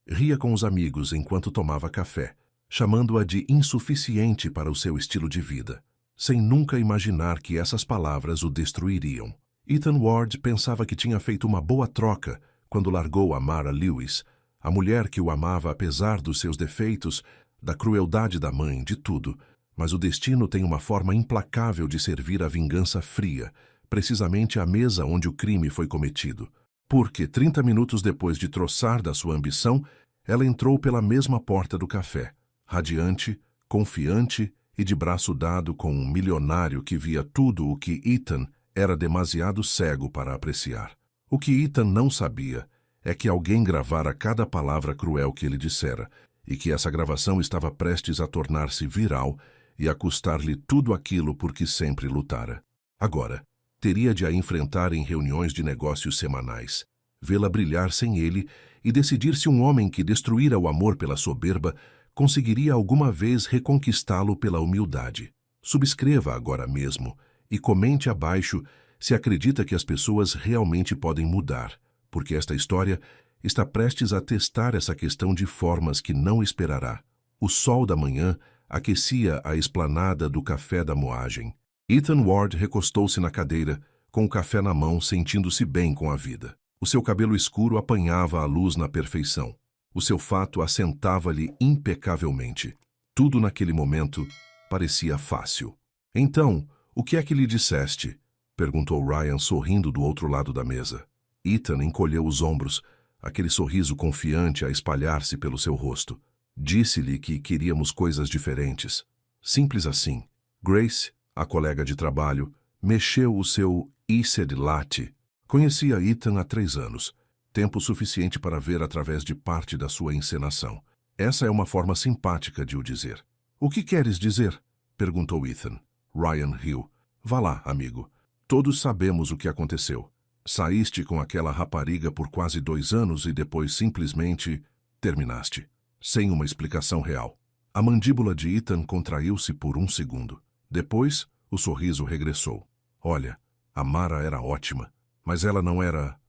Ria com os amigos enquanto tomava café, chamando-a de insuficiente para o seu estilo de vida, sem nunca imaginar que essas palavras o destruiriam. Ethan Ward pensava que tinha feito uma boa troca quando largou a Mara Lewis, a mulher que o amava apesar dos seus defeitos, da crueldade da mãe, de tudo. Mas o destino tem uma forma implacável de servir a vingança fria, precisamente à mesa onde o crime foi cometido. Porque, 30 minutos depois de troçar da sua ambição, ela entrou pela mesma porta do café, radiante, confiante e de braço dado com um milionário que via tudo o que Ethan era demasiado cego para apreciar. O que Ethan não sabia é que alguém gravara cada palavra cruel que ele dissera, e que essa gravação estava prestes a tornar-se viral e a custar-lhe tudo aquilo por que sempre lutara. Agora, teria de a enfrentar em reuniões de negócios semanais, vê-la brilhar sem ele e decidir se um homem que destruíra o amor pela soberba conseguiria alguma vez reconquistá-lo pela humildade. Subscreva agora mesmo e comente abaixo se acredita que as pessoas realmente podem mudar, porque esta história está prestes a testar essa questão de formas que não esperará. O sol da manhã aquecia a esplanada do café da moagem. Ethan Ward recostou-se na cadeira, com o café na mão, sentindo-se bem com a vida. O seu cabelo escuro apanhava a luz na perfeição. O seu fato assentava-lhe impecavelmente. Tudo naquele momento parecia fácil. Então, o que é que lhe disseste? Perguntou Ryan, sorrindo do outro lado da mesa. Ethan encolheu os ombros, aquele sorriso confiante a espalhar-se pelo seu rosto. Disse-lhe que queríamos coisas diferentes. Simples assim. Grace, a colega de trabalho, mexeu o seu Iced Latte. Conhecia Ethan há 3 anos, tempo suficiente para ver através de parte da sua encenação. Essa é uma forma simpática de o dizer. O que queres dizer? Perguntou Ethan. Ryan riu. Vá lá, amigo. Todos sabemos o que aconteceu. Saíste com aquela rapariga por quase 2 anos e depois simplesmente terminaste, sem uma explicação real. A mandíbula de Ethan contraiu-se por 1 segundo. Depois, o sorriso regressou. Olha, a Mara era ótima, mas ela não era,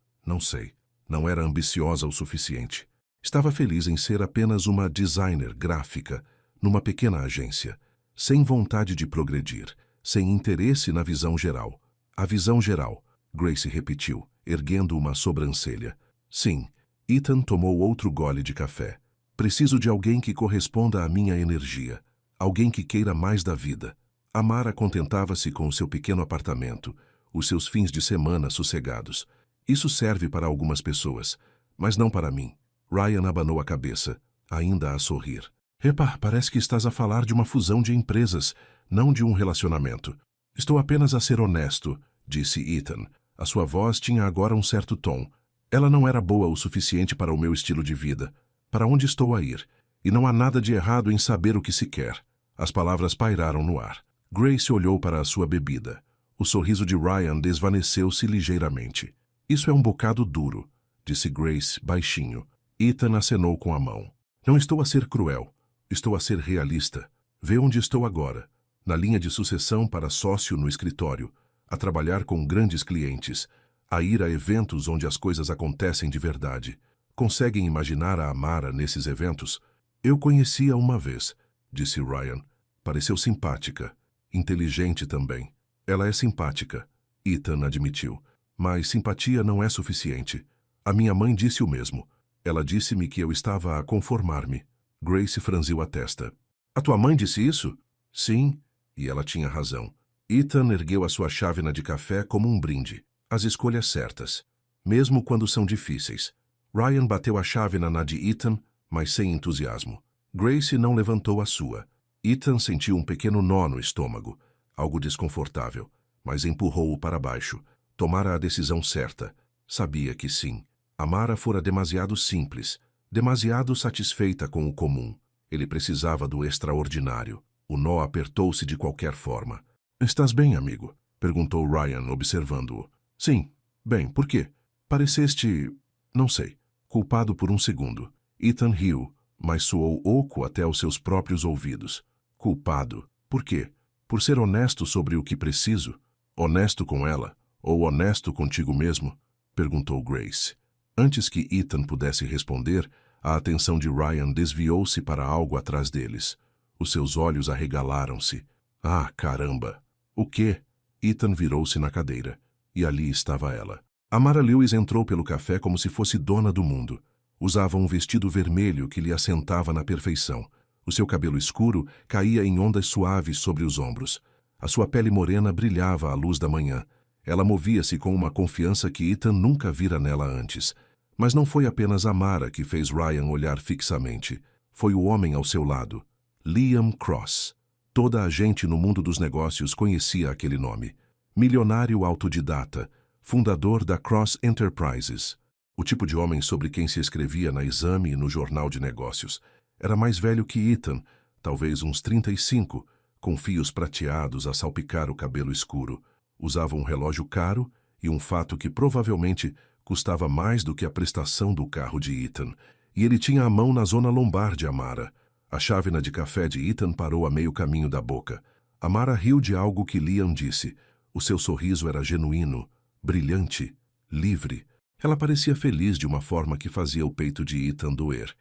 não era ambiciosa o suficiente. Estava feliz em ser apenas uma designer gráfica numa pequena agência, sem vontade de progredir, sem interesse na visão geral. A visão geral, Grace repetiu, erguendo uma sobrancelha. Sim, Ethan tomou outro gole de café. Preciso de alguém que corresponda à minha energia, alguém que queira mais da vida. A Mara contentava-se com o seu pequeno apartamento, os seus fins de semana sossegados. Isso serve para algumas pessoas, mas não para mim. Ryan abanou a cabeça, ainda a sorrir. Epa, parece que estás a falar de uma fusão de empresas, não de um relacionamento. Estou apenas a ser honesto, disse Ethan. A sua voz tinha agora um certo tom. Ela não era boa o suficiente para o meu estilo de vida, para onde estou a ir, e não há nada de errado em saber o que se quer. As palavras pairaram no ar. Grace olhou para a sua bebida. O sorriso de Ryan desvaneceu-se ligeiramente. Isso é um bocado duro, disse Grace baixinho. Ethan acenou com a mão. Não estou a ser cruel. Estou a ser realista. Vê onde estou agora. Na linha de sucessão para sócio no escritório, a trabalhar com grandes clientes, a ir a eventos onde as coisas acontecem de verdade. Conseguem imaginar a Mara nesses eventos? Eu conhecia uma vez, disse Ryan. Pareceu simpática. Inteligente também. Ela é simpática, Ethan admitiu. Mas simpatia não é suficiente. A minha mãe disse o mesmo. Ela disse-me que eu estava a conformar-me. Grace franziu a testa. A tua mãe disse isso? Sim, e ela tinha razão. Ethan ergueu a sua chávena de café como um brinde. As escolhas certas, mesmo quando são difíceis. Ryan bateu a chávena na de Ethan, mas sem entusiasmo. Grace não levantou a sua. Ethan sentiu um pequeno nó no estômago, algo desconfortável, mas empurrou-o para baixo. Tomara a decisão certa. Sabia que sim. A Mara fora demasiado simples, demasiado satisfeita com o comum. Ele precisava do extraordinário. O nó apertou-se de qualquer forma. Estás bem, amigo? Perguntou Ryan, observando-o. Sim. Bem, por quê? Pareceste, não sei, culpado por 1 segundo. Ethan riu, mas soou oco até aos seus próprios ouvidos. Culpado. Por quê? Por ser honesto sobre o que preciso? Honesto com ela? Ou honesto contigo mesmo? Perguntou Grace. Antes que Ethan pudesse responder, A atenção de Ryan desviou-se para algo atrás deles. Os seus olhos arregalaram-se. Ah, caramba! O quê? Ethan virou-se na cadeira. E ali estava ela. Amara Lewis entrou pelo café como se fosse dona do mundo. Usava um vestido vermelho que lhe assentava na perfeição. O seu cabelo escuro caía em ondas suaves sobre os ombros. A sua pele morena brilhava à luz da manhã. Ela movia-se com uma confiança que Ethan nunca vira nela antes. Mas não foi apenas Amara que fez Ryan olhar fixamente. Foi o homem ao seu lado. Liam Cross. Toda a gente no mundo dos negócios conhecia aquele nome. Milionário autodidata, fundador da Cross Enterprises. O tipo de homem sobre quem se escrevia na Exame e no Jornal de Negócios. Era mais velho que Ethan, talvez uns 35, com fios prateados a salpicar o cabelo escuro. Usava um relógio caro e um fato que provavelmente custava mais do que a prestação do carro de Ethan. E ele tinha a mão na zona lombar de Amara. A chávena de café de Ethan parou a meio caminho da boca. Amara riu de algo que Liam disse. O seu sorriso era genuíno, brilhante, livre. Ela parecia feliz de uma forma que fazia o peito de Ethan doer.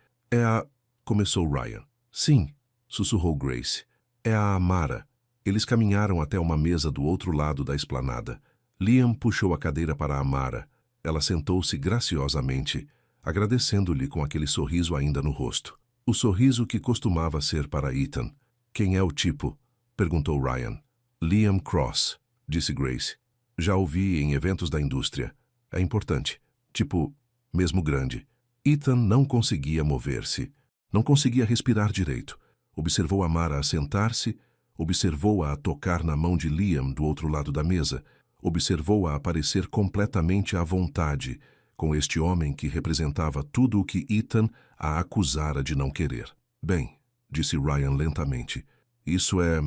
Começou Ryan. Sim, sussurrou Grace. É a Amara. Eles caminharam até uma mesa do outro lado da esplanada. Liam puxou a cadeira para Amara. Ela sentou-se graciosamente, agradecendo-lhe com aquele sorriso ainda no rosto. O sorriso que costumava ser para Ethan. Quem é o tipo? Perguntou Ryan. Liam Cross, disse Grace. Já ouvi em eventos da indústria. É importante. Tipo, mesmo grande. Ethan não conseguia mover-se. Não conseguia respirar direito. Observou Amara a sentar-se, observou-a a tocar na mão de Liam do outro lado da mesa, observou-a aparecer completamente à vontade, com este homem que representava tudo o que Ethan a acusara de não querer. Bem, disse Ryan lentamente, isso é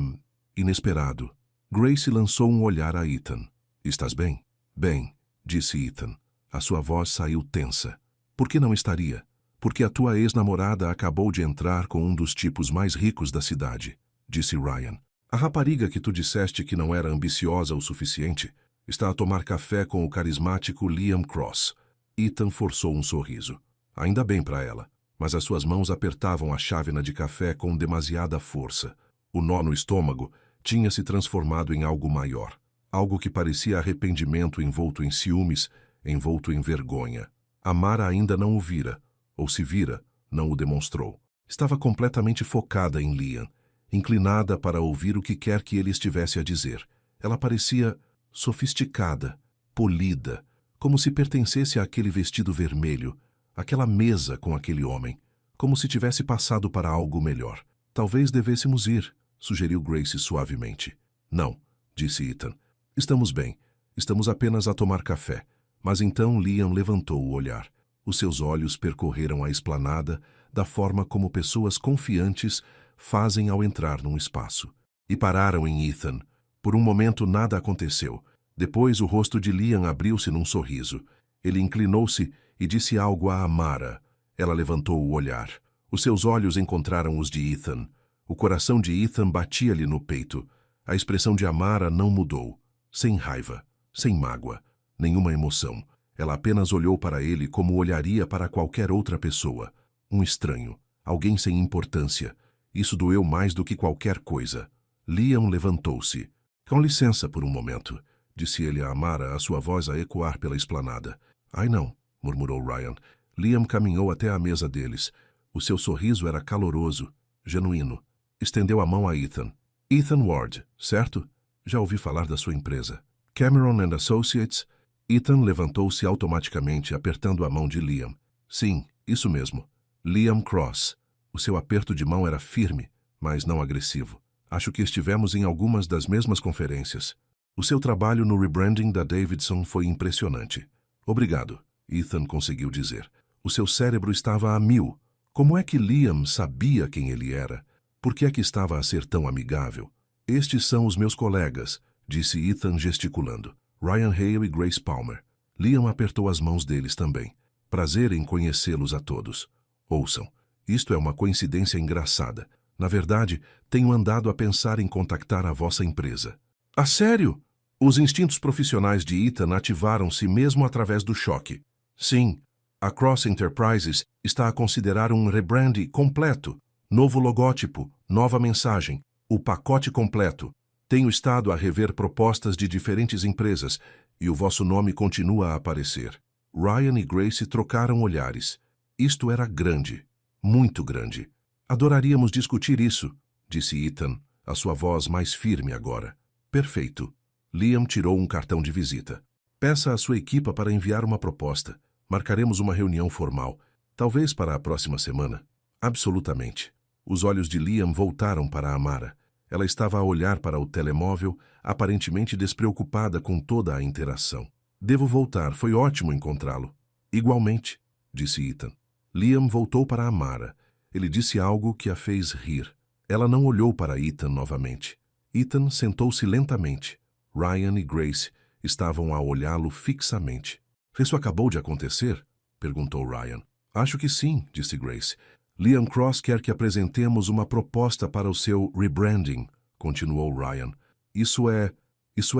inesperado. Grace lançou um olhar a Ethan. Estás bem? Bem, disse Ethan. A sua voz saiu tensa. Por que não estaria? Porque a tua ex-namorada acabou de entrar com um dos tipos mais ricos da cidade, disse Ryan. A rapariga que tu disseste que não era ambiciosa o suficiente está a tomar café com o carismático Liam Cross. Ethan forçou um sorriso. Ainda bem para ela, mas as suas mãos apertavam a chávena de café com demasiada força. O nó no estômago tinha se transformado em algo maior. Algo que parecia arrependimento envolto em ciúmes, envolto em vergonha. Amara ainda não o vira, ou se vira, não o demonstrou. Estava completamente focada em Liam, inclinada para ouvir o que quer que ele estivesse a dizer. Ela parecia sofisticada, polida, como se pertencesse àquele vestido vermelho, àquela mesa com aquele homem, como se tivesse passado para algo melhor. Talvez devêssemos ir, sugeriu Grace suavemente. Não, disse Ethan. Estamos bem. Estamos apenas a tomar café. Mas então Liam levantou o olhar. Os seus olhos percorreram a esplanada da forma como pessoas confiantes fazem ao entrar num espaço. E pararam em Ethan. Por um momento nada aconteceu. Depois o rosto de Liam abriu-se num sorriso. Ele inclinou-se e disse algo a Amara. Ela levantou o olhar. Os seus olhos encontraram os de Ethan. O coração de Ethan batia-lhe no peito. A expressão de Amara não mudou. Sem raiva, sem mágoa, nenhuma emoção. Ela apenas olhou para ele como olharia para qualquer outra pessoa. Um estranho, alguém sem importância. Isso doeu mais do que qualquer coisa. Liam levantou-se. Com licença por um momento, disse ele a Amara, a sua voz a ecoar pela esplanada. Ai não, murmurou Ryan. Liam caminhou até a mesa deles. O seu sorriso era caloroso, genuíno. Estendeu a mão a Ethan. Ethan Ward, certo? Já ouvi falar da sua empresa. Cameron and Associates? Ethan levantou-se automaticamente, apertando a mão de Liam. Sim, isso mesmo. Liam Cross. O seu aperto de mão era firme, mas não agressivo. Acho que estivemos em algumas das mesmas conferências. O seu trabalho no rebranding da Davidson foi impressionante. Obrigado, Ethan conseguiu dizer. O seu cérebro estava a mil. Como é que Liam sabia quem ele era? Por que é que estava a ser tão amigável? Estes são os meus colegas, disse Ethan gesticulando. Ryan Hale e Grace Palmer. Liam apertou as mãos deles também. Prazer em conhecê-los a todos. Ouçam, isto é uma coincidência engraçada. Na verdade, tenho andado a pensar em contactar a vossa empresa. A sério? Os instintos profissionais de Ethan ativaram-se mesmo através do choque. Sim, A Cross Enterprises está a considerar um rebrand completo, novo logótipo, nova mensagem, o pacote completo. Tenho estado a rever propostas de diferentes empresas e o vosso nome continua a aparecer. Ryan e Grace trocaram olhares. Isto era grande, muito grande. Adoraríamos discutir isso, disse Ethan, a sua voz mais firme agora. Perfeito. Liam tirou um cartão de visita. Peça à sua equipa para enviar uma proposta. Marcaremos uma reunião formal, talvez para a próxima semana. Absolutamente. Os olhos de Liam voltaram para Amara. Ela estava a olhar para o telemóvel, aparentemente despreocupada com toda a interação. Devo voltar, foi ótimo encontrá-lo. Igualmente, disse Ethan. Liam voltou para Amara. Ele disse algo que a fez rir. Ela não olhou para Ethan novamente. Ethan sentou-se lentamente. Ryan e Grace estavam a olhá-lo fixamente. Isso acabou de acontecer? Perguntou Ryan. Acho que sim, disse Grace. Liam Cross quer que apresentemos uma proposta para o seu rebranding, continuou Ryan. Isso é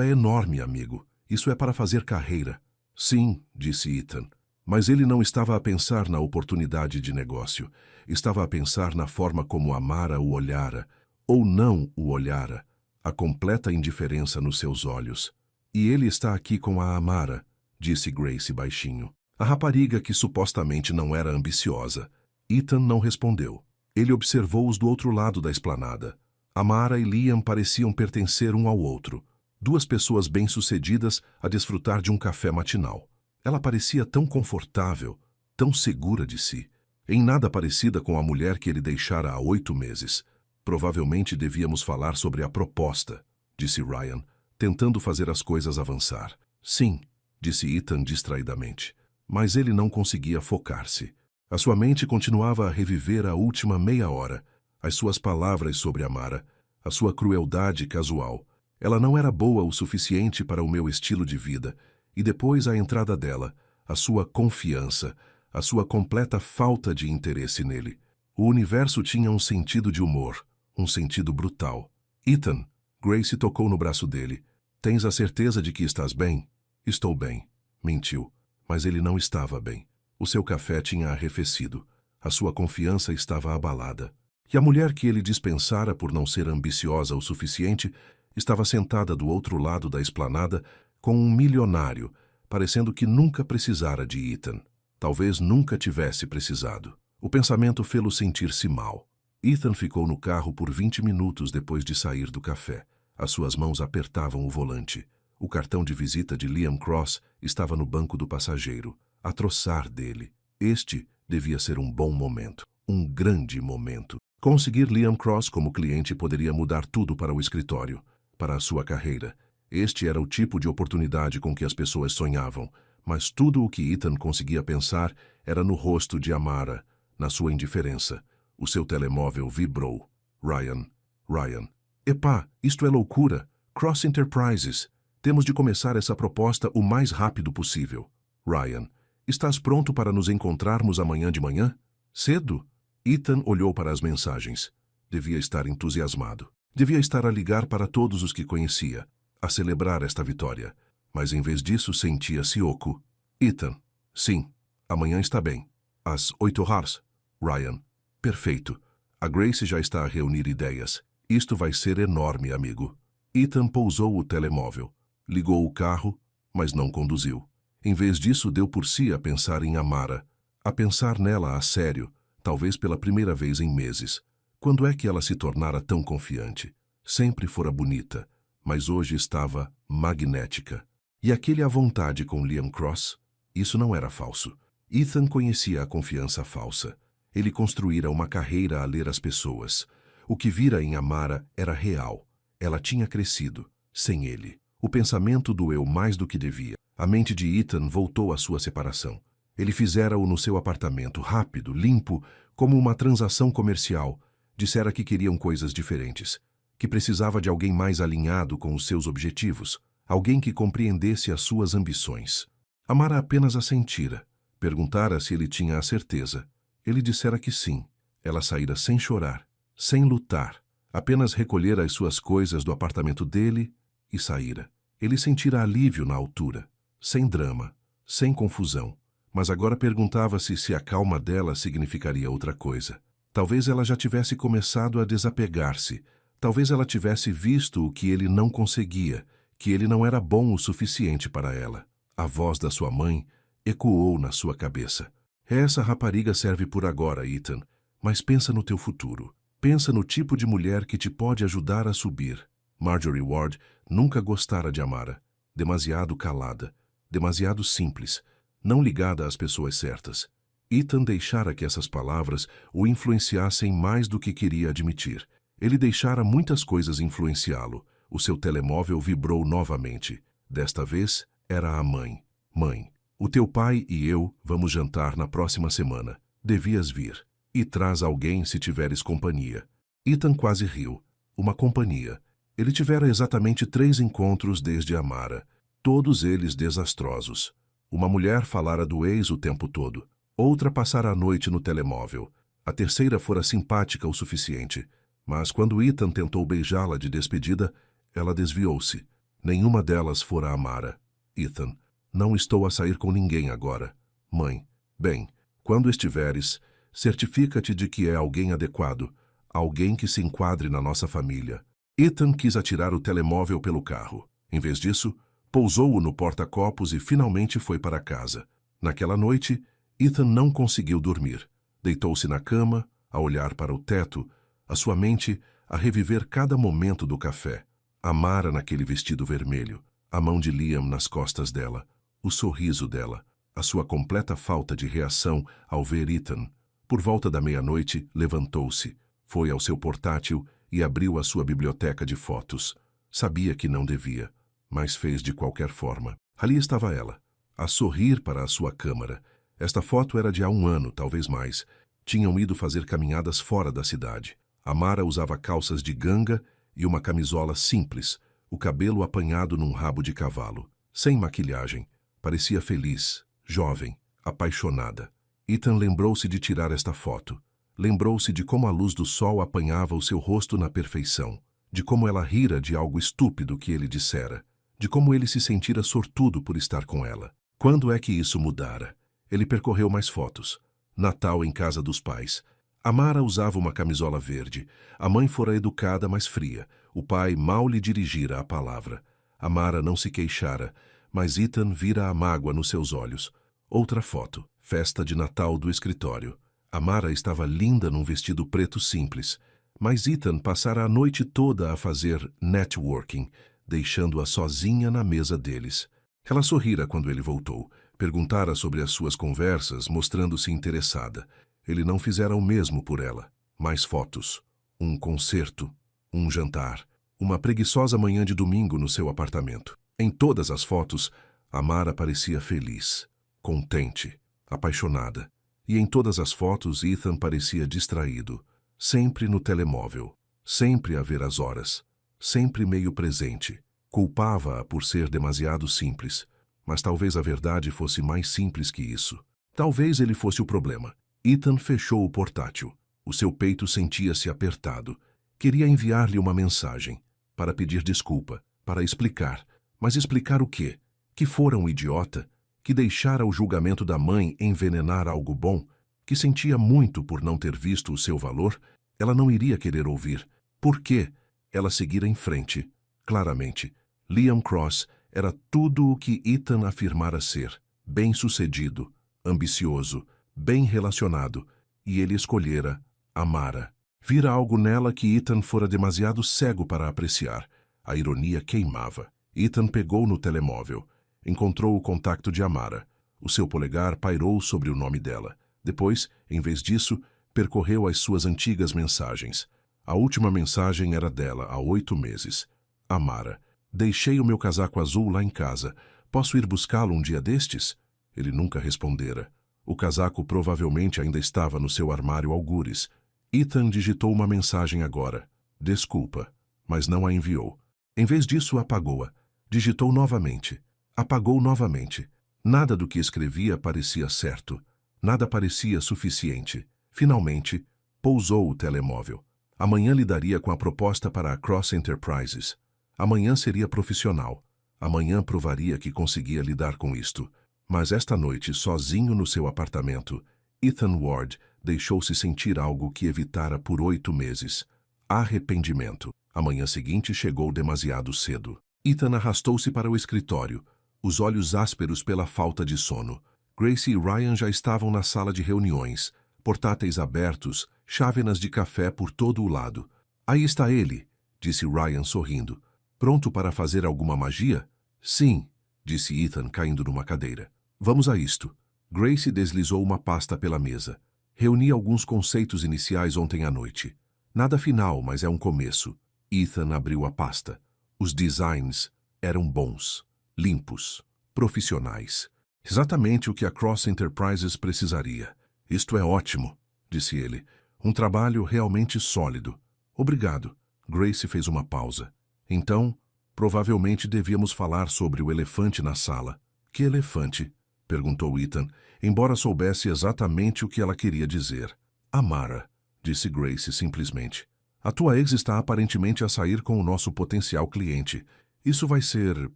enorme, amigo. Isso é para fazer carreira. Sim, disse Ethan. Mas ele não estava a pensar na oportunidade de negócio. Estava a pensar na forma como Amara o olhara, ou não o olhara, a completa indiferença nos seus olhos. E ele está aqui com a Amara, disse Grace baixinho. A rapariga que supostamente não era ambiciosa. Ethan não respondeu. Ele observou-os do outro lado da esplanada. Amara e Liam pareciam pertencer um ao outro. Duas pessoas bem-sucedidas a desfrutar de um café matinal. Ela parecia tão confortável, tão segura de si. Em nada parecida com a mulher que ele deixara há 8 meses. Provavelmente devíamos falar sobre a proposta, disse Ryan, tentando fazer as coisas avançar. Sim, disse Ethan distraidamente. Mas ele não conseguia focar-se. A sua mente continuava a reviver a última meia hora, as suas palavras sobre Amara, a sua crueldade casual. Ela não era boa o suficiente para o meu estilo de vida, e depois a entrada dela, a sua confiança, a sua completa falta de interesse nele. O universo tinha um sentido de humor, um sentido brutal. Ethan, Grace tocou no braço dele. Tens a certeza de que estás bem? Estou bem, mentiu, mas ele não estava bem. O seu café tinha arrefecido. A sua confiança estava abalada. E a mulher que ele dispensara por não ser ambiciosa o suficiente estava sentada do outro lado da esplanada com um milionário, parecendo que nunca precisara de Ethan. Talvez nunca tivesse precisado. O pensamento fê-lo sentir-se mal. Ethan ficou no carro por 20 minutos depois de sair do café. As suas mãos apertavam o volante. O cartão de visita de Liam Cross estava no banco do passageiro. A troçar dele. Este devia ser um bom momento. Um grande momento. Conseguir Liam Cross como cliente poderia mudar tudo para o escritório, para a sua carreira. Este era o tipo de oportunidade com que as pessoas sonhavam, mas tudo o que Ethan conseguia pensar era no rosto de Amara, na sua indiferença. O seu telemóvel vibrou. Ryan. Epá, isto é loucura. Cross Enterprises. Temos de começar essa proposta o mais rápido possível. Ryan. Estás pronto para nos encontrarmos amanhã de manhã? Cedo? Ethan olhou para as mensagens. Devia estar entusiasmado. Devia estar a ligar para todos os que conhecia, a celebrar esta vitória. Mas em vez disso sentia-se oco. Ethan. Sim. Amanhã está bem. Às 8h. Ryan. Perfeito. A Grace já está a reunir ideias. Isto vai ser enorme, amigo. Ethan pousou o telemóvel. Ligou o carro, mas não conduziu. Em vez disso, deu por si a pensar em Amara, a pensar nela a sério, talvez pela primeira vez em meses. Quando é que ela se tornara tão confiante? Sempre fora bonita, mas hoje estava magnética. E aquele à vontade com Liam Cross? Isso não era falso. Ethan conhecia a confiança falsa. Ele construíra uma carreira a ler as pessoas. O que vira em Amara era real. Ela tinha crescido, sem ele. O pensamento doeu mais do que devia. A mente de Ethan voltou à sua separação. Ele fizera-o no seu apartamento, rápido, limpo, como uma transação comercial. Dissera que queriam coisas diferentes, que precisava de alguém mais alinhado com os seus objetivos, alguém que compreendesse as suas ambições. Amara apenas assentira. Perguntara se ele tinha a certeza. Ele dissera que sim. Ela saíra sem chorar, sem lutar. Apenas recolhera as suas coisas do apartamento dele e saíra. Ele sentira alívio na altura. Sem drama, sem confusão, Mas agora perguntava-se se a calma dela significaria outra coisa. Talvez ela já tivesse começado a desapegar-se. Talvez ela tivesse visto o que ele não conseguia, que ele não era bom o suficiente para ela. A voz da sua mãe ecoou na sua cabeça. Essa rapariga serve por agora, Ethan, mas pensa no teu futuro. Pensa no tipo de mulher que te pode ajudar a subir. Marjorie Ward nunca gostara de Amara. Demasiado calada, demasiado simples, não ligada às pessoas certas. Ethan deixara que essas palavras o influenciassem mais do que queria admitir. Ele deixara muitas coisas influenciá-lo. O seu telemóvel vibrou novamente. Desta vez, era a mãe. Mãe, o teu pai e eu vamos jantar na próxima semana. Devias vir. E traz alguém se tiveres companhia. Ethan quase riu. Uma companhia. Ele tivera exatamente 3 encontros desde Amara. Todos eles desastrosos. Uma mulher falara do ex o tempo todo. Outra passara a noite no telemóvel. A terceira fora simpática o suficiente. Mas quando Ethan tentou beijá-la de despedida, ela desviou-se. Nenhuma delas fora Amara. Ethan, não estou a sair com ninguém agora. Mãe, bem, quando estiveres, certifica-te de que é alguém adequado, alguém que se enquadre na nossa família. Ethan quis atirar o telemóvel pelo carro. Em vez disso, pousou-o no porta-copos e finalmente foi para casa. Naquela noite, Ethan não conseguiu dormir. Deitou-se na cama, a olhar para o teto, a sua mente a reviver cada momento do café. Amara naquele vestido vermelho, a mão de Liam nas costas dela, o sorriso dela, a sua completa falta de reação ao ver Ethan. Por volta da meia-noite, levantou-se, foi ao seu portátil e abriu a sua biblioteca de fotos. Sabia que não devia, mas fez de qualquer forma. Ali estava ela, a sorrir para a sua câmara. Esta foto era de há 1 ano, talvez mais. Tinham ido fazer caminhadas fora da cidade. Amara usava calças de ganga e uma camisola simples, o cabelo apanhado num rabo de cavalo. Sem maquilhagem, parecia feliz, jovem, apaixonada. Ethan lembrou-se de tirar esta foto. Lembrou-se de como a luz do sol apanhava o seu rosto na perfeição, de como ela rira de algo estúpido que ele dissera, de como ele se sentira sortudo por estar com ela. Quando é que isso mudara? Ele percorreu mais fotos. Natal em casa dos pais. Amara usava uma camisola verde. A mãe fora educada, mas fria. O pai mal lhe dirigira a palavra. Amara não se queixara, mas Ethan vira a mágoa nos seus olhos. Outra foto. Festa de Natal do escritório. Amara estava linda num vestido preto simples, mas Ethan passara a noite toda a fazer networking, deixando-a sozinha na mesa deles. Ela sorrira quando ele voltou. Perguntara sobre as suas conversas, mostrando-se interessada. Ele não fizera o mesmo por ela. Mais fotos. Um concerto. Um jantar. Uma preguiçosa manhã de domingo no seu apartamento. Em todas as fotos, Amara parecia feliz, contente, apaixonada. E em todas as fotos, Ethan parecia distraído. Sempre no telemóvel. Sempre a ver as horas. Sempre meio presente. Culpava-a por ser demasiado simples. Mas talvez a verdade fosse mais simples que isso. Talvez ele fosse o problema. Ethan fechou o portátil. O seu peito sentia-se apertado. Queria enviar-lhe uma mensagem, para pedir desculpa, para explicar. Mas explicar o quê? Que fora um idiota? Que deixara o julgamento da mãe envenenar algo bom? Que sentia muito por não ter visto o seu valor? Ela não iria querer ouvir. Por quê? Ela seguira em frente. Claramente, Liam Cross era tudo o que Ethan afirmara ser. Bem-sucedido, ambicioso, bem relacionado, e ele escolhera Amara. Vira algo nela que Ethan fora demasiado cego para apreciar. A ironia queimava. Ethan pegou no telemóvel. Encontrou o contacto de Amara. O seu polegar pairou sobre o nome dela. Depois, em vez disso, percorreu as suas antigas mensagens. A última mensagem era dela há 8 meses. Amara, deixei o meu casaco azul lá em casa. Posso ir buscá-lo um dia destes? Ele nunca respondera. O casaco provavelmente ainda estava no seu armário algures. Ethan digitou uma mensagem agora. Desculpa, mas não a enviou. Em vez disso, apagou-a. Digitou novamente. Apagou novamente. Nada do que escrevia parecia certo. Nada parecia suficiente. Finalmente, pousou o telemóvel. Amanhã lidaria com a proposta para a Cross Enterprises. Amanhã seria profissional. Amanhã provaria que conseguia lidar com isto. Mas esta noite, sozinho no seu apartamento, Ethan Ward deixou-se sentir algo que evitara por 8 meses. Arrependimento. A manhã seguinte chegou demasiado cedo. Ethan arrastou-se para o escritório, os olhos ásperos pela falta de sono. Grace e Ryan já estavam na sala de reuniões, portáteis abertos, chávenas de café por todo o lado. Aí está ele, disse Ryan sorrindo. Pronto para fazer alguma magia? Sim, disse Ethan caindo numa cadeira. Vamos a isto. Grace deslizou uma pasta pela mesa. Reuni alguns conceitos iniciais ontem à noite. Nada final, mas é um começo. Ethan abriu a pasta. Os designs eram bons, limpos, profissionais. Exatamente o que a Cross Enterprises precisaria. Isto é ótimo, disse ele. Um trabalho realmente sólido. Obrigado. Grace fez uma pausa. Então, provavelmente devíamos falar sobre o elefante na sala. Que elefante? Perguntou Ethan, embora soubesse exatamente o que ela queria dizer. Amara, disse Grace simplesmente. A tua ex está aparentemente a sair com o nosso potencial cliente. Isso vai ser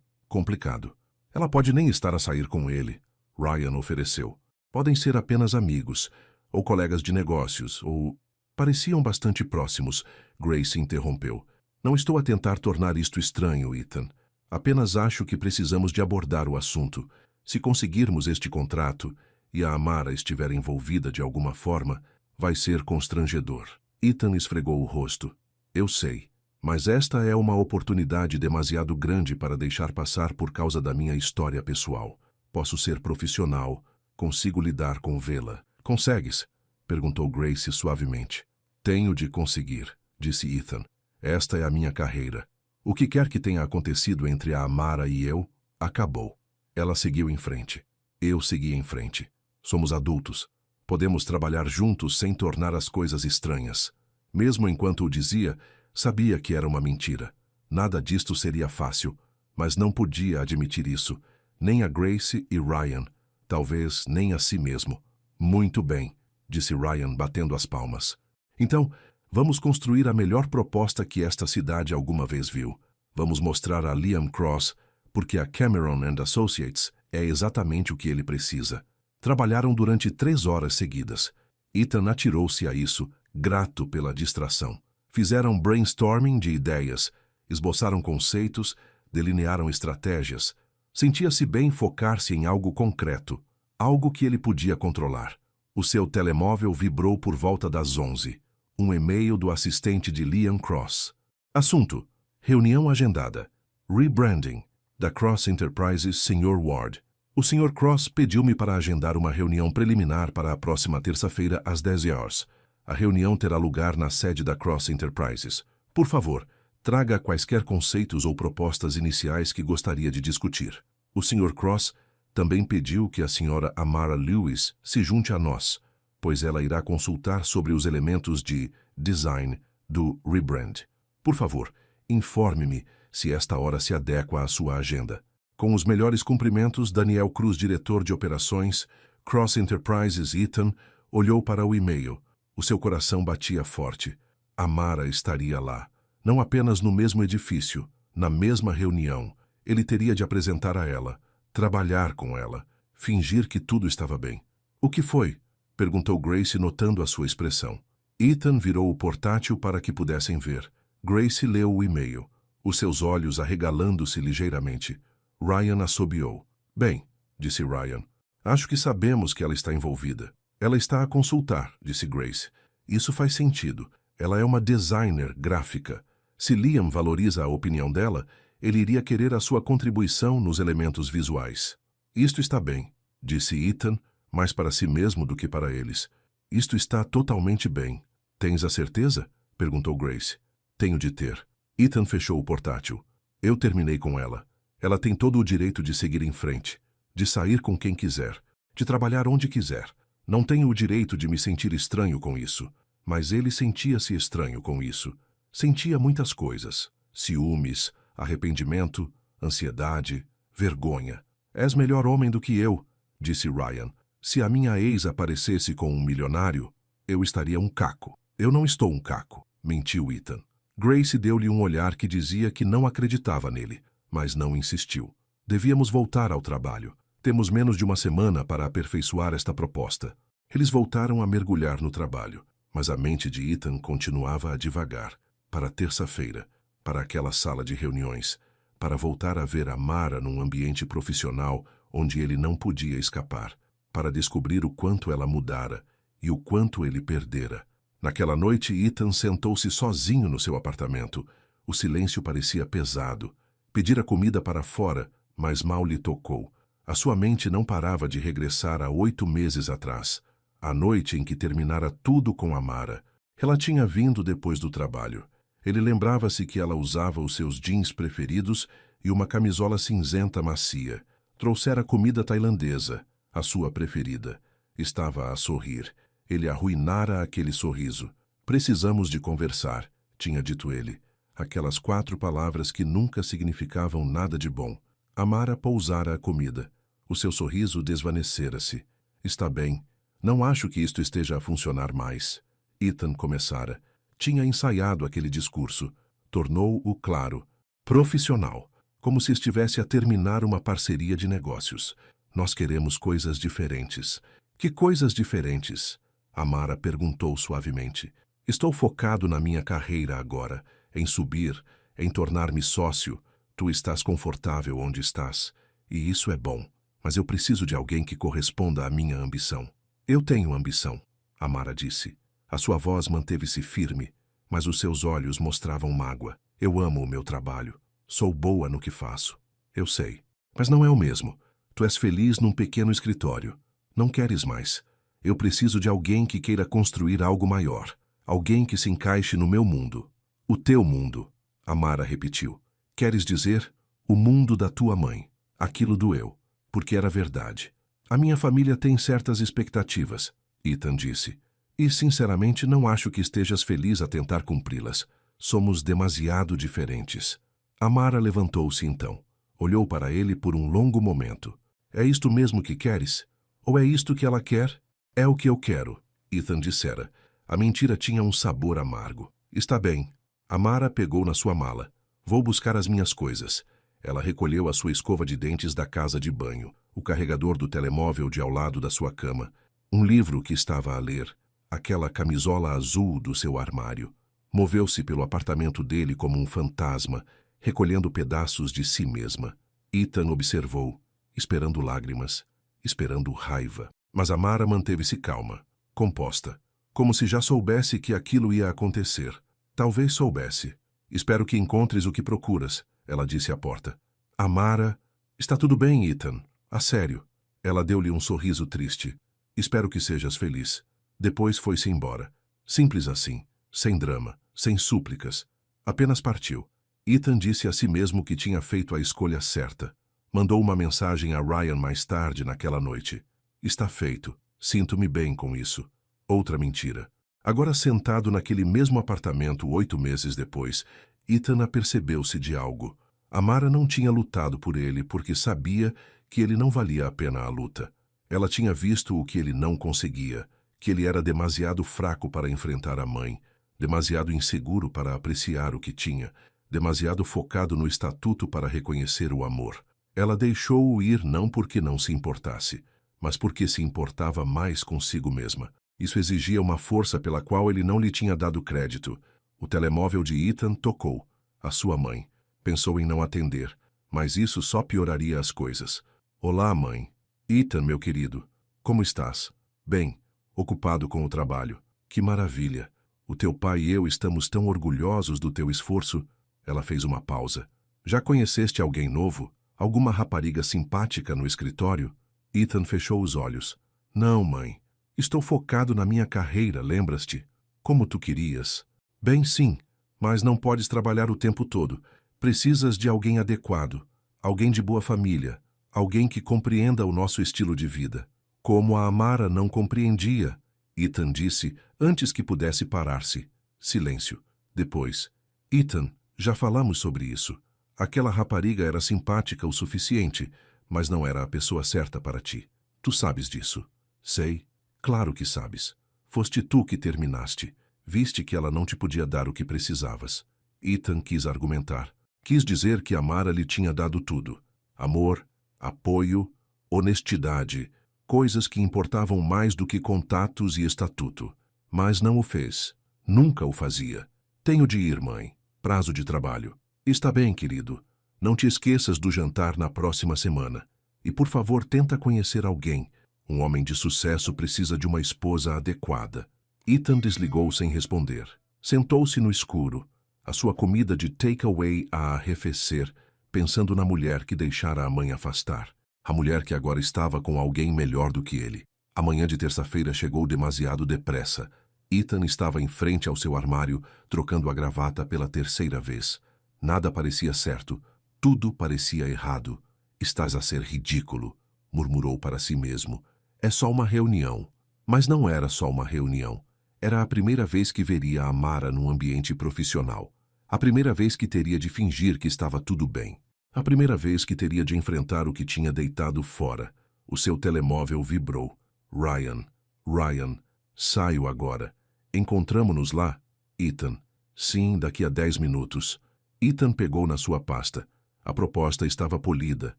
complicado. Ela pode nem estar a sair com ele, Ryan ofereceu. Podem ser apenas amigos, ou colegas de negócios, ou... Pareciam bastante próximos, Grace interrompeu. Não estou a tentar tornar isto estranho, Ethan. Apenas acho que precisamos de abordar o assunto. Se conseguirmos este contrato e a Amara estiver envolvida de alguma forma, vai ser constrangedor. Ethan esfregou o rosto. Eu sei, mas esta é uma oportunidade demasiado grande para deixar passar por causa da minha história pessoal. Posso ser profissional, consigo lidar com vê-la. Consegues? Perguntou Grace suavemente. Tenho de conseguir, disse Ethan. Esta é a minha carreira. O que quer que tenha acontecido entre a Amara e eu, acabou. Ela seguiu em frente. Eu segui em frente. Somos adultos. Podemos trabalhar juntos sem tornar as coisas estranhas. Mesmo enquanto o dizia, sabia que era uma mentira. Nada disto seria fácil, mas não podia admitir isso, nem a Grace e Ryan, talvez nem a si mesmo. Muito bem, disse Ryan batendo as palmas. Então, vamos construir a melhor proposta que esta cidade alguma vez viu. Vamos mostrar a Liam Cross, porque a Cameron and Associates é exatamente o que ele precisa. Trabalharam durante 3 horas seguidas. Ethan atirou-se a isso, grato pela distração. Fizeram brainstorming de ideias, esboçaram conceitos, delinearam estratégias. Sentia-se bem focar-se em algo concreto, algo que ele podia controlar. O seu telemóvel vibrou por volta das 11. Um e-mail do assistente de Liam Cross. Assunto: reunião agendada. Rebranding. Da Cross Enterprises, Sr. Ward. O Sr. Cross pediu-me para agendar uma reunião preliminar para a próxima terça-feira às 10 horas. A reunião terá lugar na sede da Cross Enterprises. Por favor, traga quaisquer conceitos ou propostas iniciais que gostaria de discutir. O Sr. Cross também pediu que a Sra. Amara Lewis se junte a nós, pois ela irá consultar sobre os elementos de design do rebrand. Por favor, informe-me se esta hora se adequa à sua agenda. Com os melhores cumprimentos, Daniel Cruz, diretor de operações, Cross Enterprises. Ethan olhou para o e-mail. O seu coração batia forte. Amara estaria lá. Não apenas no mesmo edifício, na mesma reunião. Ele teria de apresentar a ela, trabalhar com ela, fingir que tudo estava bem. O que foi? Perguntou Grace, notando a sua expressão. Ethan virou o portátil para que pudessem ver. Grace leu o e-mail, os seus olhos arregalando-se ligeiramente. Ryan assobiou. Bem, disse Ryan, acho que sabemos que ela está envolvida. Ela está a consultar, disse Grace. Isso faz sentido. Ela é uma designer gráfica. Se Liam valoriza a opinião dela, ele iria querer a sua contribuição nos elementos visuais. Isto está bem, disse Ethan, mais para si mesmo do que para eles. Isto está totalmente bem. Tens a certeza? Perguntou Grace. Tenho de ter. Ethan fechou o portátil. Eu terminei com ela. Ela tem todo o direito de seguir em frente, de sair com quem quiser, de trabalhar onde quiser. Não tenho o direito de me sentir estranho com isso. Mas ele sentia-se estranho com isso. Sentia muitas coisas. Ciúmes, arrependimento, ansiedade, vergonha. És melhor homem do que eu, disse Ryan. Se a minha ex aparecesse com um milionário, eu estaria um caco. Eu não estou um caco, mentiu Ethan. Grace deu-lhe um olhar que dizia que não acreditava nele, mas não insistiu. Devíamos voltar ao trabalho. Temos menos de uma semana para aperfeiçoar esta proposta. Eles voltaram a mergulhar no trabalho, mas a mente de Ethan continuava a divagar. Para terça-feira, para aquela sala de reuniões, para voltar a ver a Mara num ambiente profissional onde ele não podia escapar, para descobrir o quanto ela mudara e o quanto ele perdera. Naquela noite, Ethan sentou-se sozinho no seu apartamento. O silêncio parecia pesado. Pedira comida para fora, mas mal lhe tocou. A sua mente não parava de regressar a 8 meses atrás, a noite em que terminara tudo com a Mara. Ela tinha vindo depois do trabalho. Ele lembrava-se que ela usava os seus jeans preferidos e uma camisola cinzenta macia. Trouxera comida tailandesa, a sua preferida. Estava a sorrir. Ele arruinara aquele sorriso. Precisamos de conversar, tinha dito ele. Aquelas 4 palavras que nunca significavam nada de bom. A Mara pousara a comida. O seu sorriso desvanecera-se. Está bem. Não acho que isto esteja a funcionar mais. Ethan começara. Tinha ensaiado aquele discurso. Tornou-o claro. Profissional. Como se estivesse a terminar uma parceria de negócios. Nós queremos coisas diferentes. Que coisas diferentes? A Mara perguntou suavemente. Estou focado na minha carreira agora, em subir, em tornar-me sócio. Tu estás confortável onde estás, e isso é bom, mas eu preciso de alguém que corresponda à minha ambição. Eu tenho ambição, a Mara disse. A sua voz manteve-se firme, mas os seus olhos mostravam mágoa. Eu amo o meu trabalho. Sou boa no que faço. Eu sei. Mas não é o mesmo. Tu és feliz num pequeno escritório. Não queres mais. Eu preciso de alguém que queira construir algo maior. Alguém que se encaixe no meu mundo. O teu mundo, a Mara repetiu. Queres dizer, o mundo da tua mãe. Aquilo doeu, porque era verdade. A minha família tem certas expectativas, Ethan disse. E, sinceramente, não acho que estejas feliz a tentar cumpri-las. Somos demasiado diferentes. A Mara levantou-se então. Olhou para ele por um longo momento. É isto mesmo que queres? Ou é isto que ela quer? É o que eu quero, Ethan dissera. A mentira tinha um sabor amargo. Está bem. A Mara pegou na sua mala. Vou buscar as minhas coisas. Ela recolheu a sua escova de dentes da casa de banho, o carregador do telemóvel de ao lado da sua cama, um livro que estava a ler, aquela camisola azul do seu armário. Moveu-se pelo apartamento dele como um fantasma, recolhendo pedaços de si mesma. Ethan observou, esperando lágrimas, esperando raiva. Mas a Mara manteve-se calma, composta, como se já soubesse que aquilo ia acontecer. Talvez soubesse. Espero que encontres o que procuras, ela disse à porta. A Mara... Está tudo bem, Ethan. A sério. Ela deu-lhe um sorriso triste. Espero que sejas feliz. Depois foi-se embora. Simples assim, sem drama, sem súplicas. Apenas partiu. Ethan disse a si mesmo que tinha feito a escolha certa. Mandou uma mensagem a Ryan mais tarde naquela noite. Está feito. Sinto-me bem com isso. Outra mentira. Agora sentado naquele mesmo apartamento 8 meses depois, Ethan apercebeu-se de algo. A Mara não tinha lutado por ele porque sabia que ele não valia a pena a luta. Ela tinha visto o que ele não conseguia, que ele era demasiado fraco para enfrentar a mãe, demasiado inseguro para apreciar o que tinha, demasiado focado no estatuto para reconhecer o amor. Ela deixou-o ir não porque não se importasse, mas porque se importava mais consigo mesma. Isso exigia uma força pela qual ele não lhe tinha dado crédito. O telemóvel de Ethan tocou. A sua mãe. Pensou em não atender, mas isso só pioraria as coisas. Olá, mãe. Ethan, meu querido. Como estás? Bem, ocupado com o trabalho. Que maravilha. O teu pai e eu estamos tão orgulhosos do teu esforço. Ela fez uma pausa. Já conheceste alguém novo? Alguma rapariga simpática no escritório? Ethan fechou os olhos. Não, mãe. Estou focado na minha carreira, lembras-te? Como tu querias. Bem, sim, mas não podes trabalhar o tempo todo. Precisas de alguém adequado, alguém de boa família, alguém que compreenda o nosso estilo de vida. Como a Mara não compreendia, Ethan disse antes que pudesse parar-se. Silêncio. Depois. Ethan, já falamos sobre isso. Aquela rapariga era simpática o suficiente, mas não era a pessoa certa para ti. Tu sabes disso. Sei. Claro que sabes. Foste tu que terminaste. Viste que ela não te podia dar o que precisavas. Ethan quis argumentar. Quis dizer que a Mara lhe tinha dado tudo. Amor, apoio, honestidade, coisas que importavam mais do que contatos e estatuto. Mas não o fez. Nunca o fazia. Tenho de ir, mãe. Prazo de trabalho. Está bem, querido. Não te esqueças do jantar na próxima semana. E, por favor, tenta conhecer alguém. Um homem de sucesso precisa de uma esposa adequada. Ethan desligou sem responder. Sentou-se no escuro, a sua comida de takeaway a arrefecer, pensando na mulher que deixara a mãe afastar. A mulher que agora estava com alguém melhor do que ele. A manhã de terça-feira chegou demasiado depressa. Ethan estava em frente ao seu armário, trocando a gravata pela terceira vez. Nada parecia certo. Tudo parecia errado. Estás a ser ridículo, murmurou para si mesmo. É só uma reunião. Mas não era só uma reunião. Era a primeira vez que veria a Mara num ambiente profissional. A primeira vez que teria de fingir que estava tudo bem. A primeira vez que teria de enfrentar o que tinha deitado fora. O seu telemóvel vibrou. Ryan, saio agora. Encontramo-nos lá? Ethan. Sim, daqui a 10 minutos. Ethan pegou na sua pasta. A proposta estava polida,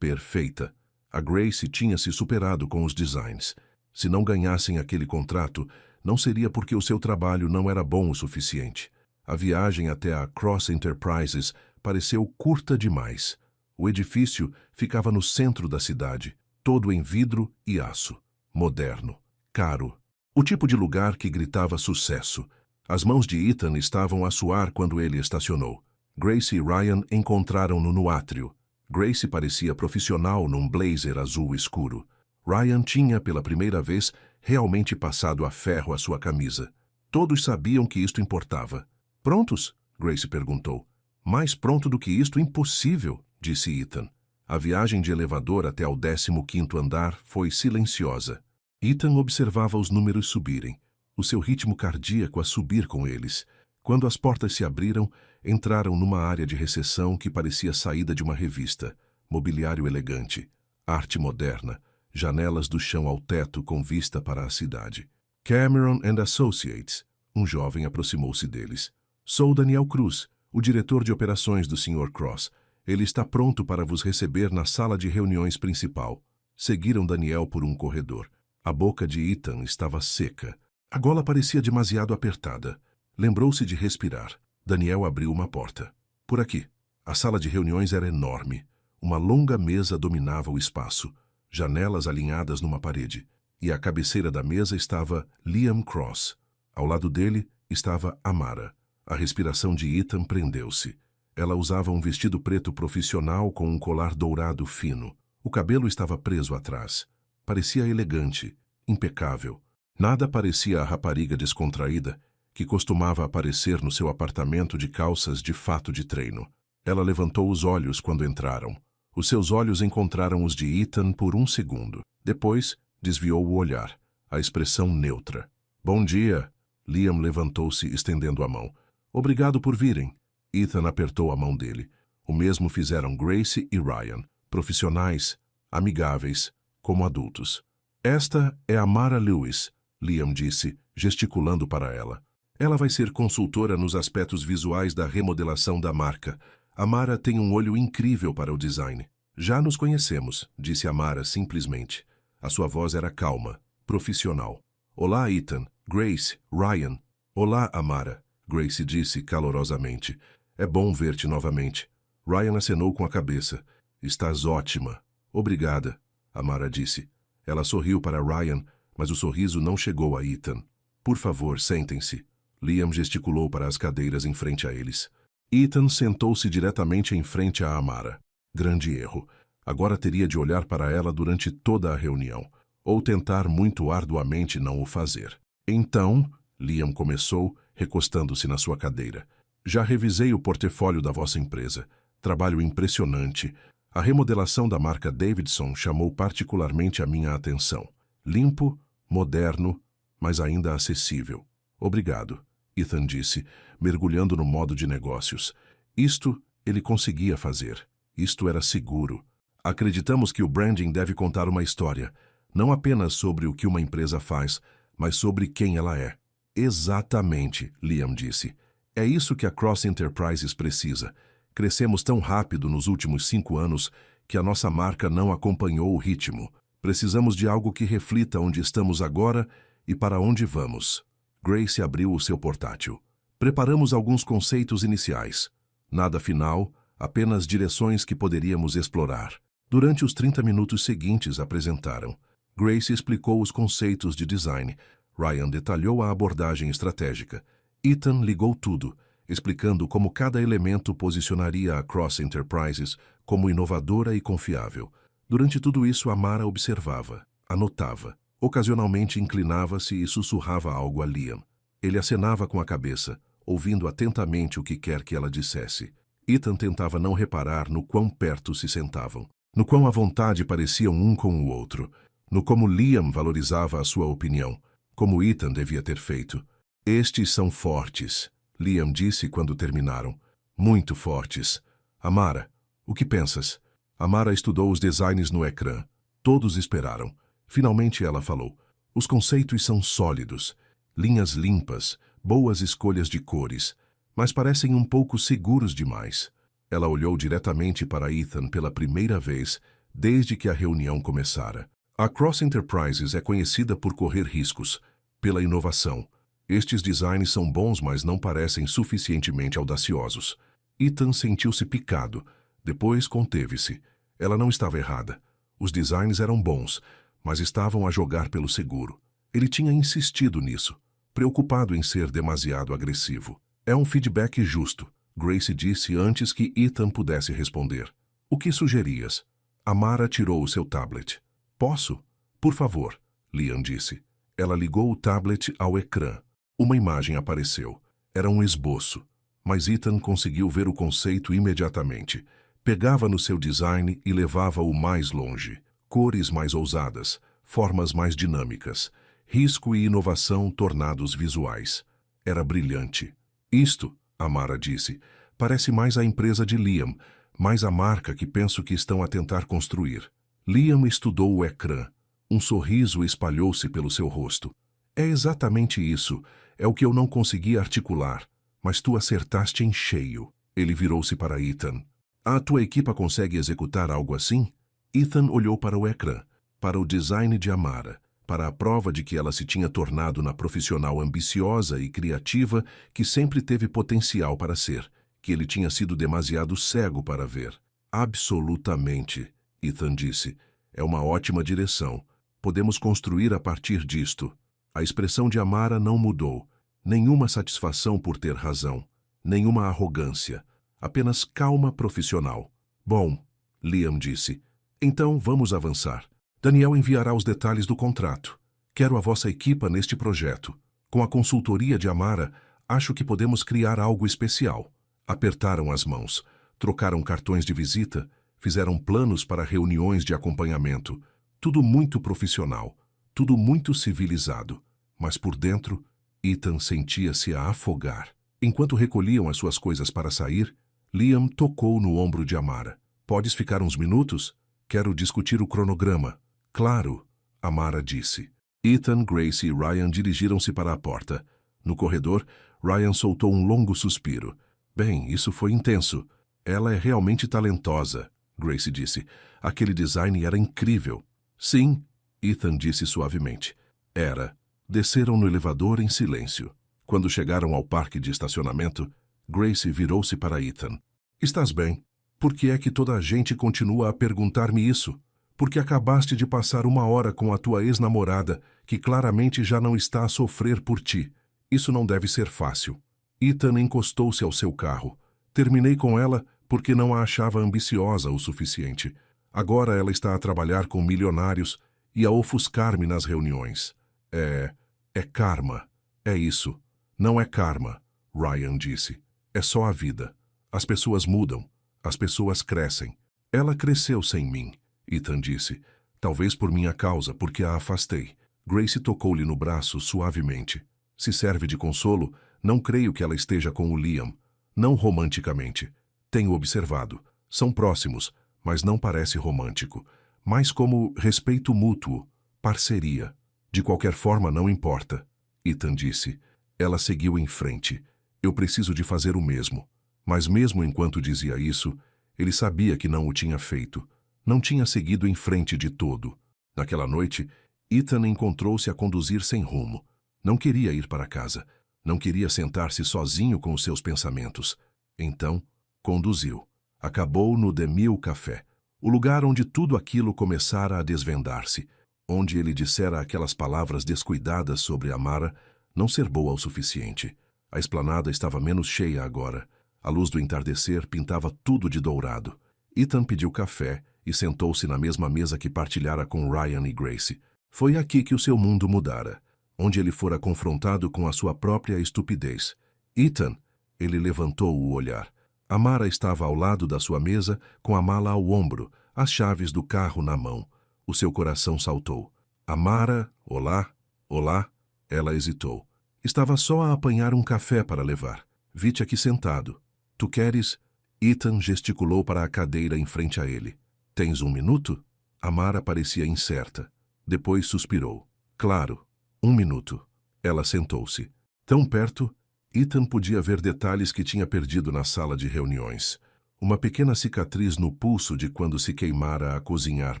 perfeita. A Grace tinha se superado com os designs. Se não ganhassem aquele contrato, não seria porque o seu trabalho não era bom o suficiente. A viagem até a Cross Enterprises pareceu curta demais. O edifício ficava no centro da cidade, todo em vidro e aço. Moderno, caro. O tipo de lugar que gritava sucesso. As mãos de Ethan estavam a suar quando ele estacionou. Grace e Ryan encontraram-no no átrio. Grace parecia profissional num blazer azul escuro. Ryan tinha, pela primeira vez, realmente passado a ferro a sua camisa. Todos sabiam que isto importava. Prontos? Grace perguntou. Mais pronto do que isto, impossível, disse Ethan. A viagem de elevador até ao 15º andar foi silenciosa. Ethan observava os números subirem, o seu ritmo cardíaco a subir com eles. Quando as portas se abriram, entraram numa área de recepção que parecia saída de uma revista. Mobiliário elegante, arte moderna, janelas do chão ao teto com vista para a cidade. Cameron and Associates. Um jovem aproximou-se deles. Sou Daniel Cruz, o diretor de operações do Sr. Cross. Ele está pronto para vos receber na sala de reuniões principal. Seguiram Daniel por um corredor. A boca de Ethan estava seca. A gola parecia demasiado apertada. Lembrou-se de respirar. Daniel abriu uma porta. Por aqui. A sala de reuniões era enorme. Uma longa mesa dominava o espaço. Janelas alinhadas numa parede. E à cabeceira da mesa estava Liam Cross. Ao lado dele estava Amara. A respiração de Ethan prendeu-se. Ela usava um vestido preto profissional com um colar dourado fino. O cabelo estava preso atrás. Parecia elegante, impecável. Nada parecia a rapariga descontraída que costumava aparecer no seu apartamento de calças de fato de treino. Ela levantou os olhos quando entraram. Os seus olhos encontraram os de Ethan por um segundo. Depois, desviou o olhar, a expressão neutra. Bom dia. Liam levantou-se, estendendo a mão. Obrigado por virem. Ethan apertou a mão dele. O mesmo fizeram Grace e Ryan, profissionais, amigáveis, como adultos. Esta é a Mara Lewis, Liam disse, gesticulando para ela. Ela vai ser consultora nos aspectos visuais da remodelação da marca. A Mara tem um olho incrível para o design. Já nos conhecemos, disse a Mara simplesmente. A sua voz era calma, profissional. Olá, Ethan, Grace, Ryan. Olá, Amara, Grace disse calorosamente. É bom ver-te novamente. Ryan acenou com a cabeça. Estás ótima. Obrigada, Amara disse. Ela sorriu para Ryan, mas o sorriso não chegou a Ethan. Por favor, sentem-se. Liam gesticulou para as cadeiras em frente a eles. Ethan sentou-se diretamente em frente a Amara. Grande erro. Agora teria de olhar para ela durante toda a reunião, ou tentar muito arduamente não o fazer. Então, Liam começou, recostando-se na sua cadeira. Já revisei o portfólio da vossa empresa. Trabalho impressionante. A remodelação da marca Davidson chamou particularmente a minha atenção. Limpo, moderno, mas ainda acessível. Obrigado, Ethan disse, mergulhando no modo de negócios. Isto ele conseguia fazer. Isto era seguro. Acreditamos que o branding deve contar uma história, não apenas sobre o que uma empresa faz, mas sobre quem ela é. Exatamente, Liam disse. É isso que a Cross Enterprises precisa. Crescemos tão rápido nos últimos 5 anos que a nossa marca não acompanhou o ritmo. Precisamos de algo que reflita onde estamos agora e para onde vamos. Grace abriu o seu portátil. Preparamos alguns conceitos iniciais. Nada final, apenas direções que poderíamos explorar. Durante os 30 minutos seguintes apresentaram. Grace explicou os conceitos de design. Ryan detalhou a abordagem estratégica. Ethan ligou tudo, explicando como cada elemento posicionaria a Cross Enterprises como inovadora e confiável. Durante tudo isso, Amara observava, anotava. Ocasionalmente inclinava-se e sussurrava algo a Liam. Ele acenava com a cabeça, ouvindo atentamente o que quer que ela dissesse. Ethan tentava não reparar no quão perto se sentavam, no quão à vontade pareciam um com o outro, no como Liam valorizava a sua opinião, como Ethan devia ter feito. Estes são fortes, Liam disse quando terminaram. Muito fortes. Amara, o que pensas? Amara estudou os designs no ecrã. Todos esperaram. Finalmente ela falou. Os conceitos são sólidos, linhas limpas, boas escolhas de cores, mas parecem um pouco seguros demais. Ela olhou diretamente para Ethan pela primeira vez desde que a reunião começara. A Cross Enterprises é conhecida por correr riscos, pela inovação. Estes designs são bons, mas não parecem suficientemente audaciosos. Ethan sentiu-se picado. Depois conteve-se. Ela não estava errada. Os designs eram bons, mas estavam a jogar pelo seguro. Ele tinha insistido nisso, preocupado em ser demasiado agressivo. É um feedback justo, Grace disse antes que Ethan pudesse responder. O que sugerias? Amara tirou o seu tablet. Posso? Por favor, Liam disse. Ela ligou o tablet ao ecrã. Uma imagem apareceu. Era um esboço, mas Ethan conseguiu ver o conceito imediatamente. Pegava no seu design e levava-o mais longe. Cores mais ousadas, formas mais dinâmicas, risco e inovação tornados visuais. Era brilhante. Isto, Amara disse, parece mais a empresa de Liam, mais a marca que penso que estão a tentar construir. Liam estudou o ecrã. Um sorriso espalhou-se pelo seu rosto. É exatamente isso. É o que eu não consegui articular, mas tu acertaste em cheio. Ele virou-se para Ethan. A tua equipa consegue executar algo assim? Ethan olhou para o ecrã, para o design de Amara, para a prova de que ela se tinha tornado na profissional ambiciosa e criativa que sempre teve potencial para ser, que ele tinha sido demasiado cego para ver. Absolutamente, Ethan disse. É uma ótima direção. Podemos construir a partir disto. A expressão de Amara não mudou. Nenhuma satisfação por ter razão. Nenhuma arrogância. Apenas calma profissional. Bom, Liam disse. Então vamos avançar. Daniel enviará os detalhes do contrato. Quero a vossa equipa neste projeto. Com a consultoria de Amara, acho que podemos criar algo especial. Apertaram as mãos, trocaram cartões de visita, fizeram planos para reuniões de acompanhamento. Tudo muito profissional, tudo muito civilizado. Mas por dentro, Ethan sentia-se a afogar. Enquanto recolhiam as suas coisas para sair, Liam tocou no ombro de Amara. Podes ficar uns minutos? Quero discutir o cronograma. Claro, Amara disse. Ethan, Grace e Ryan dirigiram-se para a porta. No corredor, Ryan soltou um longo suspiro. Bem, isso foi intenso. Ela é realmente talentosa, Grace disse. Aquele design era incrível. Sim, Ethan disse suavemente. Era. Desceram no elevador em silêncio. Quando chegaram ao parque de estacionamento, Grace virou-se para Ethan. Estás bem? Por que é que toda a gente continua a perguntar-me isso? Porque acabaste de passar 1 hora com a tua ex-namorada, que claramente já não está a sofrer por ti. Isso não deve ser fácil. Ethan encostou-se ao seu carro. Terminei com ela porque não a achava ambiciosa o suficiente. Agora ela está a trabalhar com milionários e a ofuscar-me nas reuniões. É karma. É isso. Não é karma, Ryan disse. É só a vida. As pessoas mudam. As pessoas crescem. Ela cresceu sem mim, Ethan disse. Talvez por minha causa, porque a afastei. Grace tocou-lhe no braço suavemente. Se serve de consolo, não creio que ela esteja com o Liam. Não romanticamente. Tenho observado. São próximos, mas não parece romântico. Mais como respeito mútuo, parceria. De qualquer forma, não importa, Ethan disse. Ela seguiu em frente. Eu preciso de fazer o mesmo. Mas mesmo enquanto dizia isso, ele sabia que não o tinha feito. Não tinha seguido em frente de todo. Naquela noite, Ethan encontrou-se a conduzir sem rumo. Não queria ir para casa. Não queria sentar-se sozinho com os seus pensamentos. Então, conduziu. Acabou no The Mill Café, o lugar onde tudo aquilo começara a desvendar-se, onde ele dissera aquelas palavras descuidadas sobre Amara não ser boa o suficiente. A esplanada estava menos cheia agora. A luz do entardecer pintava tudo de dourado. Ethan pediu café e sentou-se na mesma mesa que partilhara com Ryan e Grace. Foi aqui que o seu mundo mudara, onde ele fora confrontado com a sua própria estupidez. Ethan, ele levantou o olhar. Amara estava ao lado da sua mesa, com a mala ao ombro, as chaves do carro na mão. O seu coração saltou. Amara, olá, olá. Ela hesitou. Estava só a apanhar um café para levar. Vi-te aqui sentado. Tu queres? Ethan gesticulou para a cadeira em frente a ele. Tens 1 minuto? Amara parecia incerta. Depois suspirou. Claro, 1 minuto. Ela sentou-se. Tão perto, Ethan podia ver detalhes que tinha perdido na sala de reuniões. Uma pequena cicatriz no pulso de quando se queimara a cozinhar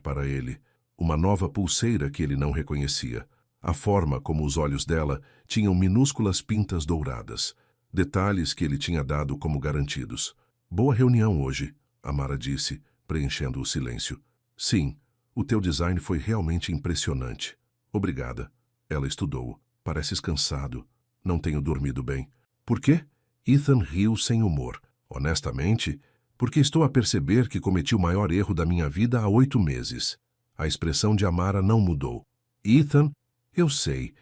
para ele. Uma nova pulseira que ele não reconhecia. A forma como os olhos dela tinham minúsculas pintas douradas. Detalhes que ele tinha dado como garantidos. Boa reunião hoje, Amara disse, preenchendo o silêncio. Sim, o teu design foi realmente impressionante. Obrigada. Ela estudou. Pareces cansado. Não tenho dormido bem. Por quê? Ethan riu sem humor. Honestamente, porque estou a perceber que cometi o maior erro da minha vida há 8 meses. A expressão de Amara não mudou. Ethan, eu sei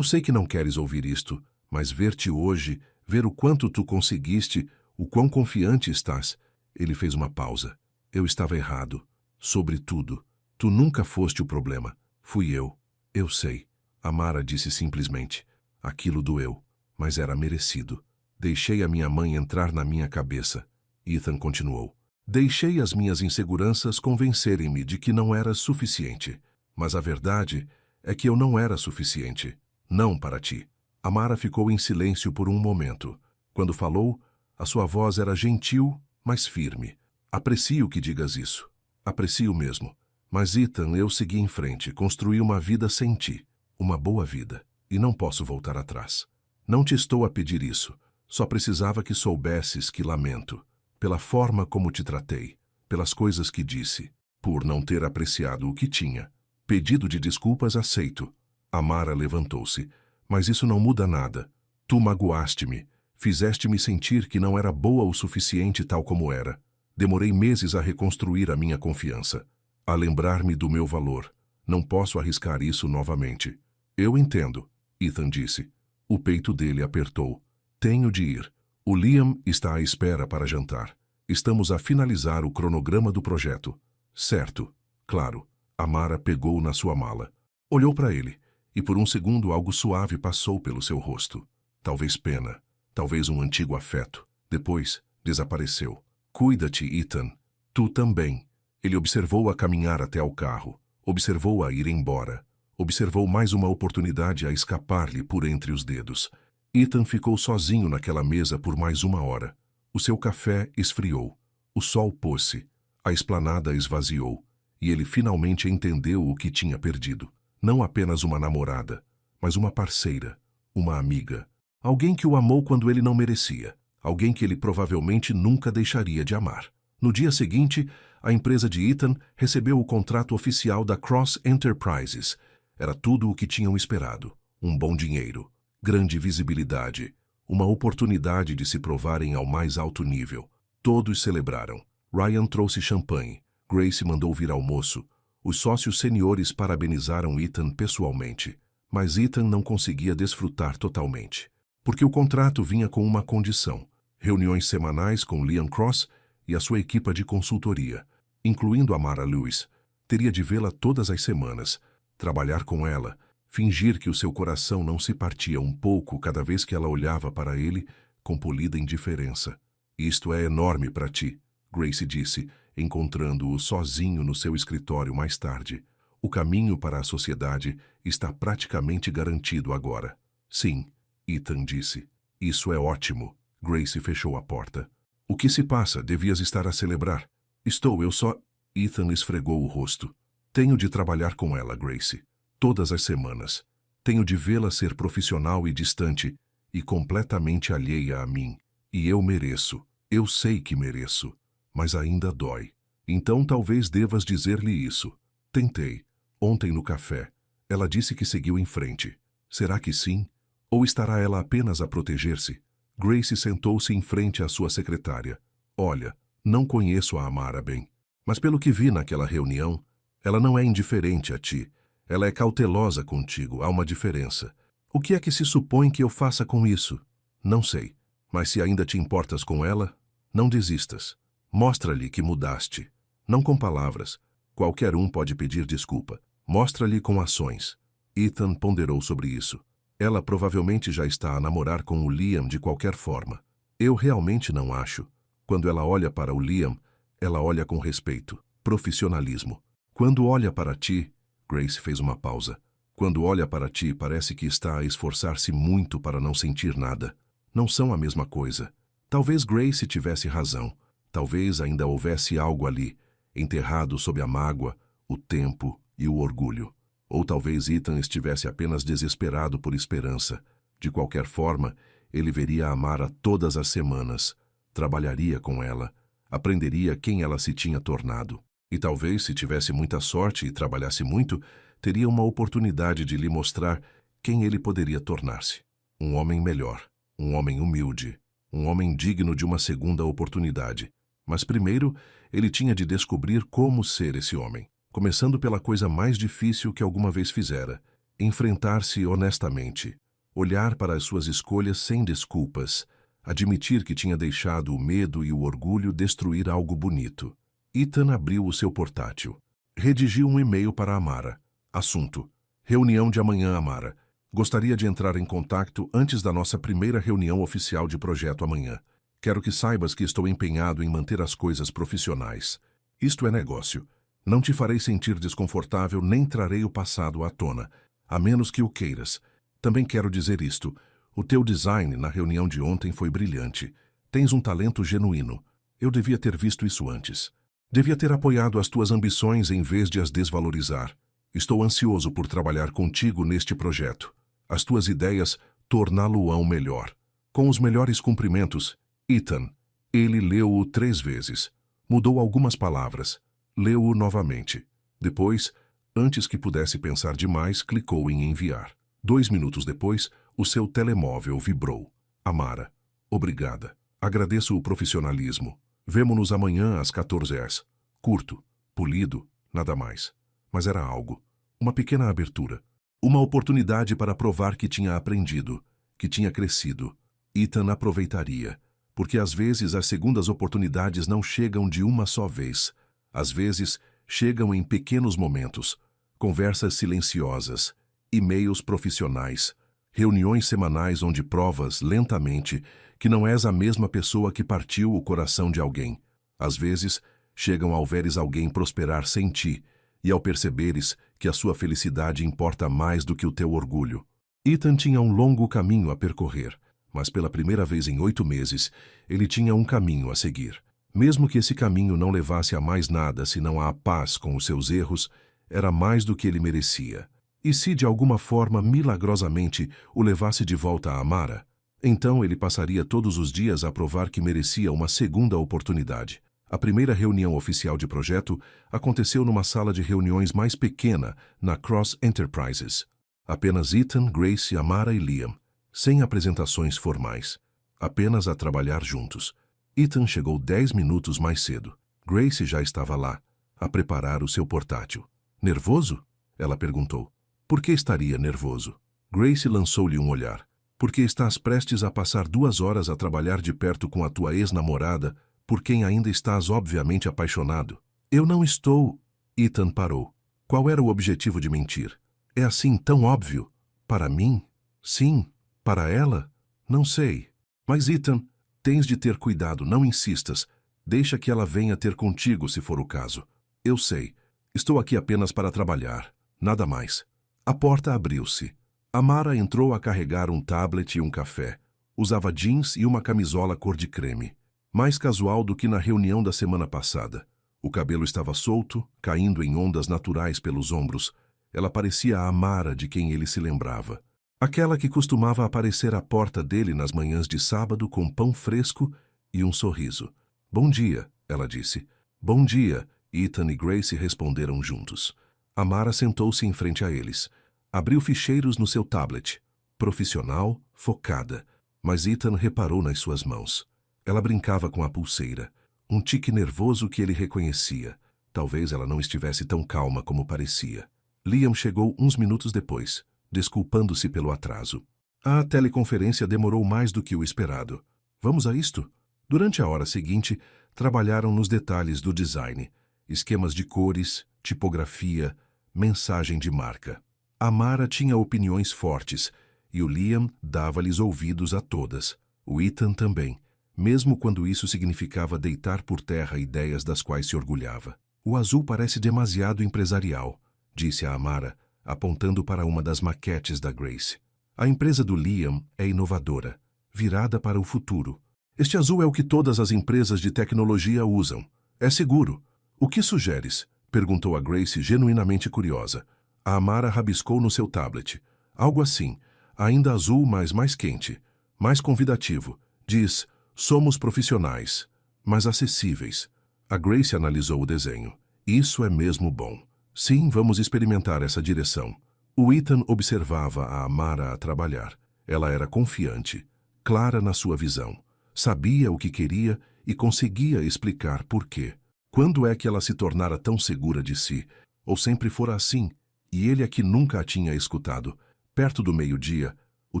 que não queres ouvir isto, mas ver-te hoje, ver o quanto tu conseguiste, o quão confiante estás. Ele fez uma pausa. Eu estava errado. Sobre tudo. Tu nunca foste o problema. Fui eu. Eu sei. Amara disse simplesmente. Aquilo doeu, mas era merecido. Deixei a minha mãe entrar na minha cabeça. Ethan continuou. Deixei as minhas inseguranças convencerem-me de que não era suficiente. Mas a verdade é que eu não era suficiente. Não para ti. Amara ficou em silêncio por um momento. Quando falou, a sua voz era gentil, mas firme. Aprecio que digas isso. Aprecio mesmo. Mas, Ethan, eu segui em frente, construí uma vida sem ti. Uma boa vida. E não posso voltar atrás. Não te estou a pedir isso. Só precisava que soubesses que lamento. Pela forma como te tratei. Pelas coisas que disse. Por não ter apreciado o que tinha. Pedido de desculpas aceito. Amara levantou-se. Mas isso não muda nada. Tu magoaste-me. Fizeste-me sentir que não era boa o suficiente tal como era. Demorei meses a reconstruir a minha confiança. A lembrar-me do meu valor. Não posso arriscar isso novamente. Eu entendo, Ethan disse. O peito dele apertou. Tenho de ir. O Liam está à espera para jantar. Estamos a finalizar o cronograma do projeto. Certo. Claro. Amara pegou na sua mala. Olhou para ele, e por um segundo algo suave passou pelo seu rosto. Talvez pena. Talvez um antigo afeto. Depois, desapareceu. Cuida-te, Ethan. Tu também. Ele observou-a caminhar até ao carro. Observou-a ir embora. Observou mais uma oportunidade a escapar-lhe por entre os dedos. Ethan ficou sozinho naquela mesa por mais 1 hora. O seu café esfriou. O sol pôs-se. A esplanada esvaziou. E ele finalmente entendeu o que tinha perdido. Não apenas uma namorada, mas uma parceira, uma amiga. Alguém que o amou quando ele não merecia. Alguém que ele provavelmente nunca deixaria de amar. No dia seguinte, a empresa de Ethan recebeu o contrato oficial da Cross Enterprises. Era tudo o que tinham esperado. Um bom dinheiro, grande visibilidade, uma oportunidade de se provarem ao mais alto nível. Todos celebraram. Ryan trouxe champanhe. Grace mandou vir almoço. Os sócios seniores parabenizaram Ethan pessoalmente. Mas Ethan não conseguia desfrutar totalmente. Porque o contrato vinha com uma condição. Reuniões semanais com Liam Cross e a sua equipa de consultoria, incluindo Amara Lewis. Teria de vê-la todas as semanas, trabalhar com ela, fingir que o seu coração não se partia um pouco cada vez que ela olhava para ele com polida indiferença. Isto é enorme para ti, Grace disse, encontrando-o sozinho no seu escritório mais tarde. O caminho para a sociedade está praticamente garantido agora. Sim, Ethan disse. Isso é ótimo. Grace fechou a porta. O que se passa? Devias estar a celebrar. Estou, eu só... Ethan esfregou o rosto. Tenho de trabalhar com ela, Grace. Todas as semanas. Tenho de vê-la ser profissional e distante, e completamente alheia a mim. E eu mereço. Eu sei que mereço. Mas ainda dói. Então talvez devas dizer-lhe isso. Tentei. Ontem no café. Ela disse que seguiu em frente. Será que sim? Ou estará ela apenas a proteger-se? Grace sentou-se em frente à sua secretária. Olha, não conheço a Amara bem. Mas pelo que vi naquela reunião, ela não é indiferente a ti. Ela é cautelosa contigo, há uma diferença. O que é que se supõe que eu faça com isso? Não sei. Mas se ainda te importas com ela, não desistas. Mostra-lhe que mudaste. Não com palavras. Qualquer um pode pedir desculpa. Mostra-lhe com ações. Ethan ponderou sobre isso. Ela provavelmente já está a namorar com o Liam de qualquer forma. Eu realmente não acho. Quando ela olha para o Liam, ela olha com respeito, profissionalismo. Quando olha para ti, Grace fez uma pausa. Quando olha para ti, parece que está a esforçar-se muito para não sentir nada. Não são a mesma coisa. Talvez Grace tivesse razão. Talvez ainda houvesse algo ali, enterrado sob a mágoa, o tempo e o orgulho. Ou talvez Ethan estivesse apenas desesperado por esperança. De qualquer forma, ele veria a Amara todas as semanas, trabalharia com ela, aprenderia quem ela se tinha tornado. E talvez, se tivesse muita sorte e trabalhasse muito, teria uma oportunidade de lhe mostrar quem ele poderia tornar-se. Um homem melhor, um homem humilde, um homem digno de uma segunda oportunidade. Mas primeiro, ele tinha de descobrir como ser esse homem. Começando pela coisa mais difícil que alguma vez fizera, enfrentar-se honestamente, olhar para as suas escolhas sem desculpas, admitir que tinha deixado o medo e o orgulho destruir algo bonito. Ethan abriu o seu portátil. Redigiu um e-mail para Amara. Assunto: reunião de amanhã, Amara. Gostaria de entrar em contato antes da nossa primeira reunião oficial de projeto amanhã. Quero que saibas que estou empenhado em manter as coisas profissionais. Isto é negócio. Não te farei sentir desconfortável nem trarei o passado à tona, a menos que o queiras. Também quero dizer isto. O teu design na reunião de ontem foi brilhante. Tens um talento genuíno. Eu devia ter visto isso antes. Devia ter apoiado as tuas ambições em vez de as desvalorizar. Estou ansioso por trabalhar contigo neste projeto. As tuas ideias torná-lo-ão melhor. Com os melhores cumprimentos, Ethan. Ele leu-o 3 vezes. Mudou algumas palavras. Leu-o novamente. Depois, antes que pudesse pensar demais, clicou em enviar. 2 minutos depois, o seu telemóvel vibrou. Amara. Obrigada. Agradeço o profissionalismo. Vemo-nos amanhã às 14 horas. Curto, polido, nada mais. Mas era algo. Uma pequena abertura. Uma oportunidade para provar que tinha aprendido, que tinha crescido. Ethan aproveitaria. Porque às vezes as segundas oportunidades não chegam de uma só vez. Às vezes, chegam em pequenos momentos. Conversas silenciosas, e-mails profissionais, reuniões semanais onde provas, lentamente, que não és a mesma pessoa que partiu o coração de alguém. Às vezes, chegam ao veres alguém prosperar sem ti, e ao perceberes que a sua felicidade importa mais do que o teu orgulho. Ethan tinha um longo caminho a percorrer, mas pela primeira vez em 8 meses, ele tinha um caminho a seguir. Mesmo que esse caminho não levasse a mais nada senão a paz com os seus erros, era mais do que ele merecia. E se de alguma forma, milagrosamente, o levasse de volta a Amara, então ele passaria todos os dias a provar que merecia uma segunda oportunidade. A primeira reunião oficial de projeto aconteceu numa sala de reuniões mais pequena, na Cross Enterprises. Apenas Ethan, Grace, Amara e Liam, sem apresentações formais. Apenas a trabalhar juntos. Ethan chegou 10 minutos mais cedo. Grace já estava lá, a preparar o seu portátil. Nervoso? Ela perguntou. Por que estaria nervoso? Grace lançou-lhe um olhar. Porque estás prestes a passar 2 horas a trabalhar de perto com a tua ex-namorada, por quem ainda estás obviamente apaixonado. Eu não estou... Ethan parou. Qual era o objetivo de mentir? É assim tão óbvio. Para mim? Sim. Para ela? Não sei. Mas Ethan, tens de ter cuidado, não insistas. Deixa que ela venha ter contigo se for o caso. Eu sei. Estou aqui apenas para trabalhar. Nada mais. A porta abriu-se. Amara entrou a carregar um tablet e um café. Usava jeans e uma camisola cor de creme. Mais casual do que na reunião da semana passada. O cabelo estava solto, caindo em ondas naturais pelos ombros. Ela parecia a Amara de quem ele se lembrava. Aquela que costumava aparecer à porta dele nas manhãs de sábado com pão fresco e um sorriso. "Bom dia", ela disse. "Bom dia", Ethan e Grace responderam juntos. Amara sentou-se em frente a eles. Abriu ficheiros no seu tablet. Profissional, focada. Mas Ethan reparou nas suas mãos. Ela brincava com a pulseira. Um tique nervoso que ele reconhecia. Talvez ela não estivesse tão calma como parecia. Liam chegou uns minutos depois, desculpando-se pelo atraso. A teleconferência demorou mais do que o esperado. "Vamos a isto?" Durante a hora seguinte, trabalharam nos detalhes do design. Esquemas de cores, tipografia, mensagem de marca. Amara tinha opiniões fortes, e o Liam dava-lhes ouvidos a todas. O Ethan também, mesmo quando isso significava deitar por terra ideias das quais se orgulhava. "O azul parece demasiado empresarial", disse a Amara, apontando para uma das maquetes da Grace. "A empresa do Liam é inovadora, virada para o futuro. Este azul é o que todas as empresas de tecnologia usam. É seguro. O que sugeres?" perguntou a Grace, genuinamente curiosa. A Amara rabiscou no seu tablet. "Algo assim, ainda azul, mas mais quente, mais convidativo. Diz, somos profissionais, mas acessíveis." A Grace analisou o desenho. "Isso é mesmo bom. Sim, vamos experimentar essa direção." O Ethan observava a Amara a trabalhar. Ela era confiante, clara na sua visão. Sabia o que queria e conseguia explicar por quê. Quando é que ela se tornara tão segura de si? Ou sempre fora assim, e ele é que nunca a tinha escutado? Perto do meio-dia, o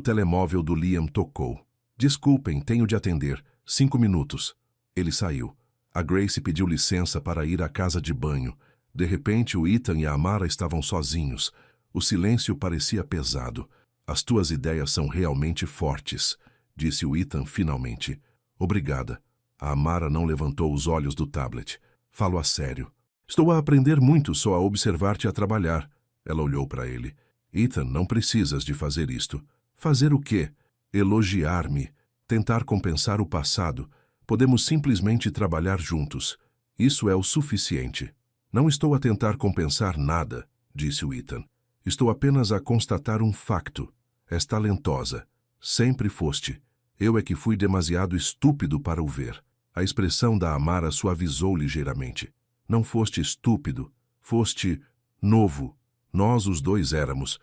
telemóvel do Liam tocou. "Desculpem, tenho de atender. 5 minutos." Ele saiu. A Grace pediu licença para ir à casa de banho. De repente, o Ethan e a Amara estavam sozinhos. O silêncio parecia pesado. "As tuas ideias são realmente fortes", disse o Ethan finalmente. "Obrigada." A Amara não levantou os olhos do tablet. "Falo a sério. Estou a aprender muito só a observar-te a trabalhar." Ela olhou para ele. "Ethan, não precisas de fazer isto." "Fazer o quê?" "Elogiar-me. Tentar compensar o passado. Podemos simplesmente trabalhar juntos. Isso é o suficiente." "Não estou a tentar compensar nada", disse o Ethan. "Estou apenas a constatar um facto. És talentosa. Sempre foste. Eu é que fui demasiado estúpido para o ver." A expressão da Amara suavizou ligeiramente. "Não foste estúpido. Foste novo. Nós os dois éramos."